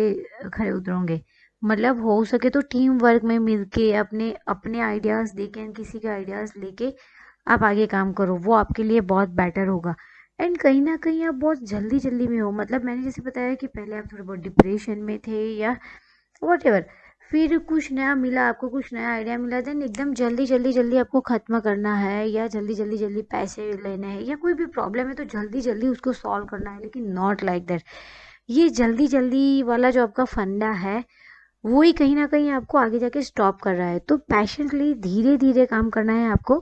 खरे उतरोगे। मतलब हो सके तो टीम वर्क में मिलके अपने अपने आइडियाज़ देके किसी के आइडियाज़ लेके आप आगे काम करो, वो आपके लिए बहुत बेटर होगा। एंड कहीं ना कहीं आप बहुत जल्दी जल्दी में हो, मतलब मैंने जैसे बताया कि पहले आप थोड़े बहुत डिप्रेशन में थे या वॉट एवर, फिर कुछ नया मिला आपको, कुछ नया आइडिया मिला, देन एकदम जल्दी जल्दी जल्दी आपको ख़त्म करना है या जल्दी जल्दी जल्दी पैसे लेने हैं या कोई भी प्रॉब्लम है तो जल्दी जल्दी उसको सॉल्व करना है। लेकिन नॉट लाइक दैट, ये जल्दी जल्दी वाला जो आपका फंडा है वो ही कहीं ना कहीं आपको आगे जाके स्टॉप कर रहा है। तो पैशनेटली धीरे धीरे काम करना है आपको,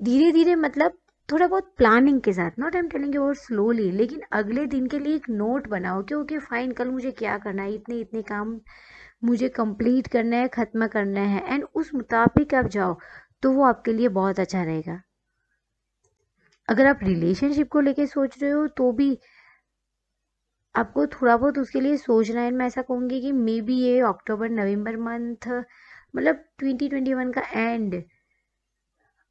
धीरे धीरे मतलब थोड़ा बहुत प्लानिंग के साथ, not I am telling you और स्लोली, लेकिन अगले दिन के लिए एक नोट बनाओ कि ओके फाइन, कल मुझे क्या करना है, इतने इतने काम मुझे कंप्लीट करना है, ख़त्म करना है एंड उस मुताबिक आप जाओ। तो वो आपके लिए बहुत अच्छा रहेगा। अगर आप रिलेशनशिप को लेके सोच रहे हो तो भी आपको थोड़ा बहुत उसके लिए सोचना है। मैं ऐसा कहूँगी कि मे बी ये अक्टूबर नवंबर मंथ, मतलब 2021 का एंड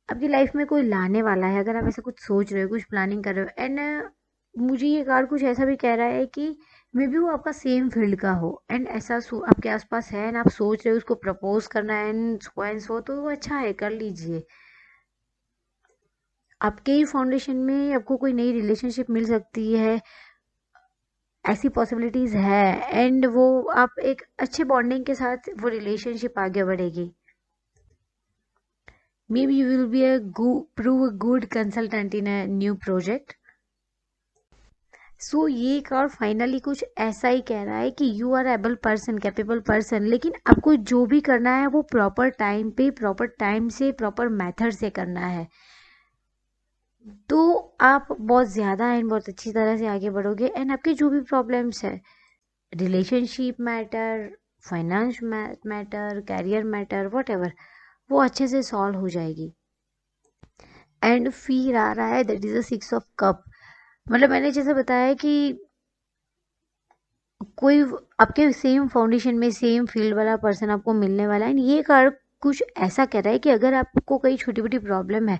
आपकी लाइफ में कोई लाने वाला है। अगर आप ऐसा कुछ सोच रहे हो, कुछ प्लानिंग कर रहे हो, एंड मुझे ये कार्ड कुछ ऐसा भी कह रहा है कि मे बी वो आपका सेम फील्ड का हो एंड ऐसा आपके आसपास है एंड आप सोच रहे हो उसको प्रपोज करना है एंड सो, तो वो अच्छा है, कर लीजिए। आपके ही फाउंडेशन में आपको कोई नई रिलेशनशिप मिल सकती है, ऐसी पॉसिबिलिटीज है। एंड वो आप एक अच्छे बॉन्डिंग के साथ वो रिलेशनशिप आगे बढ़ेगी। May be you will B prove a good consultant in a new project. सो ये कार्ड फाइनली कुछ ऐसा ही कह रहा है कि you are able person, capable person, लेकिन आपको जो भी करना है वो प्रॉपर टाइम पे, प्रॉपर टाइम से, प्रॉपर मेथड से करना है। तो आप बहुत ज़्यादा एंड बहुत अच्छी तरह से आगे बढ़ोगे एंड आपकी जो भी प्रॉब्लम्स है, relationship matter, finance matter, career matter, whatever, वो अच्छे से सॉल्व हो जाएगी। एंड फिर आ रहा है that is a 6 of cup. मतलब मैंने जैसे बताया कि कोई आपके सेम फाउंडेशन में सेम फील्ड वाला पर्सन आपको मिलने वाला है। ये कार्ड कुछ ऐसा कह रहा है कि अगर आपको कोई छोटी मोटी प्रॉब्लम है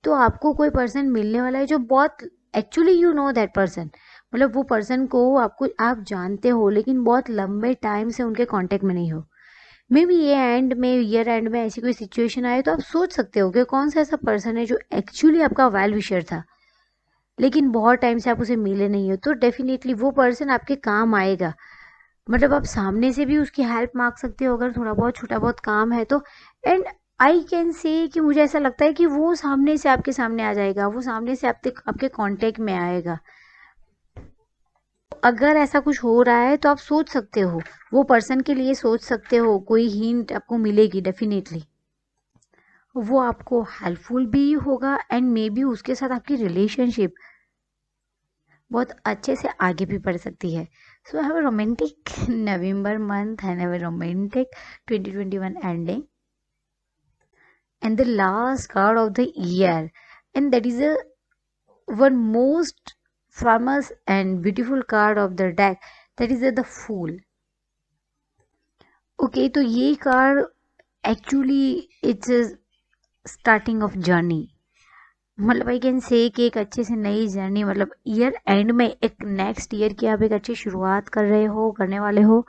तो आपको कोई पर्सन मिलने वाला है जो बहुत, actually you know that person, मतलब वो पर्सन को आपको आप जानते हो लेकिन बहुत लंबे टाइम से उनके कांटेक्ट में नहीं हो। मे बी ये एंड में, ईयर एंड में ऐसी कोई सिचुएशन आए तो आप सोच सकते हो कि कौन सा ऐसा पर्सन है जो एक्चुअली आपका वेल विशर था लेकिन बहुत टाइम से आप उसे मिले नहीं हो। तो डेफिनेटली वो पर्सन आपके काम आएगा। मतलब आप सामने से भी उसकी हेल्प मांग सकते हो अगर थोड़ा बहुत छोटा बहुत काम है तो। एंड आई कैन से कि मुझे ऐसा लगता है कि वो सामने से आपके सामने आ जाएगा, वो सामने से आपके कांटेक्ट में आएगा। अगर ऐसा कुछ हो रहा है तो आप सोच सकते हो, वो पर्सन के लिए सोच सकते हो, कोई हिंट आपको मिलेगी डेफिनेटली। वो आपको हेल्पफुल भी होगा एंड मे बी उसके साथ आपकी रिलेशनशिप बहुत अच्छे से आगे भी बढ़ सकती है। So have a romantic November month and have a romantic 2021 ending and the last card of the year, and that is a one most famous and beautiful card of the deck, that is the Fool. Okay, तो ये card actually it's starting of journey. मतलब आई can say कि एक अच्छे से नई journey, मतलब year and में एक नेक्स्ट ईयर की आप एक अच्छी शुरुआत कर रहे हो, करने वाले हो।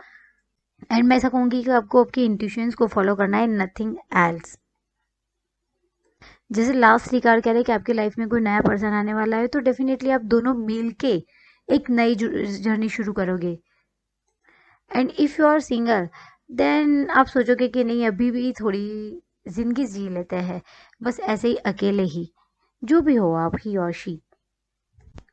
एंड मैं ऐसा कहूँगी कि आपको आपके इंट्यूशंस को फॉलो करना है, नथिंग एल्स। जैसे लास्ट रिकार्ड कह रहे हैं कि आपकी लाइफ में कोई नया पर्सन आने वाला है तो डेफिनेटली आप दोनों मिल के एक नई जर्नी शुरू करोगे। And if you are single then आप सोचोगे कि नहीं, अभी भी थोड़ी जिंदगी जी लेते हैं, बस ऐसे ही अकेले ही, जो भी हो आप, ही और शी,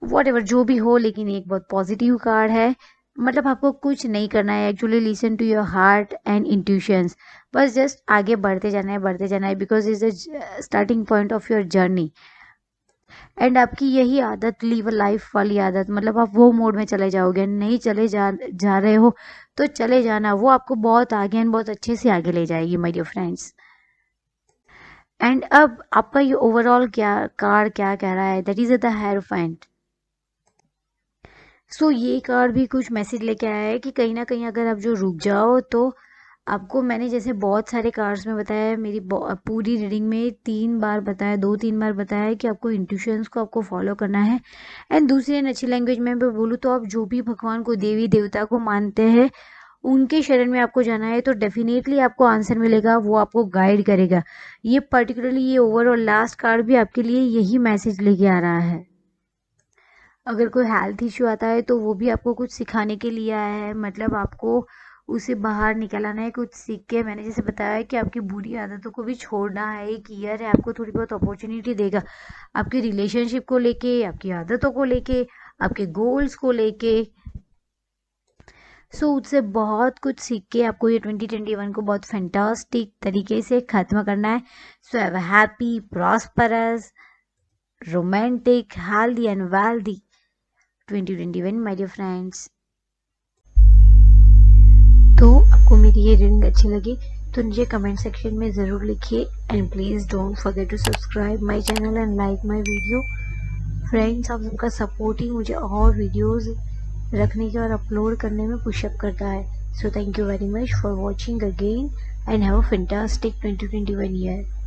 वॉट एवर जो भी हो। लेकिन एक बहुत पॉजिटिव कार्ड है, मतलब आपको कुछ नहीं करना है actually, listen to your heart and intuitions, बस जस्ट आगे बढ़ते जाना है, बढ़ते जाना है, because is the starting point of your journey. And आपकी यही आदत, लीव लाइफ वाली आदत, मतलब आप वो मोड में चले जाओगे, नहीं चले जा रहे हो तो चले जाना, वो आपको बहुत आगे एंड बहुत अच्छे से आगे ले जाएगी माय डियर फ्रेंड्स। एंड अब आपका ये ओवरऑल क्या कार्ड क्या कह रहा है, दैट इज द हेरोफेंट। सो ये कार्ड भी कुछ मैसेज लेके आया है कि कहीं ना कहीं अगर आप जो रुक जाओ तो आपको, मैंने जैसे बहुत सारे कार्ड्स में बताया है, मेरी पूरी रीडिंग में 3 बार बताया, 2-3 बार बताया है कि आपको इंट्यूशंस को आपको फॉलो करना है। एंड दूसरी एंड अच्छी लैंग्वेज में मैं बोलूँ तो आप जो भी भगवान को, देवी देवता को मानते हैं, उनके शरण में आपको जाना है तो डेफिनेटली आपको आंसर मिलेगा, वो आपको गाइड करेगा। ये पर्टिकुलरली ये ओवरऑल लास्ट कार्ड भी आपके लिए यही मैसेज लेके आ रहा है। अगर कोई हेल्थ इश्यू आता है तो वो भी आपको कुछ सिखाने के लिए आया है, मतलब आपको उसे बाहर निकलना है कुछ सीख के। मैंने जैसे बताया कि आपकी बुरी आदतों को भी छोड़ना है, एक ईयर है, आपको थोड़ी बहुत अपॉर्चुनिटी देगा आपके रिलेशनशिप को लेके, आपकी आदतों को लेके, आपके गोल्स को लेके। सो उससे बहुत कुछ सीख के आपको ये 2021 को बहुत फैंटास्टिक तरीके से ख़त्म करना है। So have a happy, prosperous, romantic, healthy and wealthy 2021 my dear friends. तो आपको मेरी ये रीडिंग अच्छी लगी तो नीचे कमेंट सेक्शन में ज़रूर लिखिए and please don't forget to subscribe my channel and like my video. Friends, आप सबका सपोर्ट ही मुझे और वीडियोस रखने के और अपलोड करने में पुशअप करता है। So thank you very much for watching again and have a fantastic 2021 year.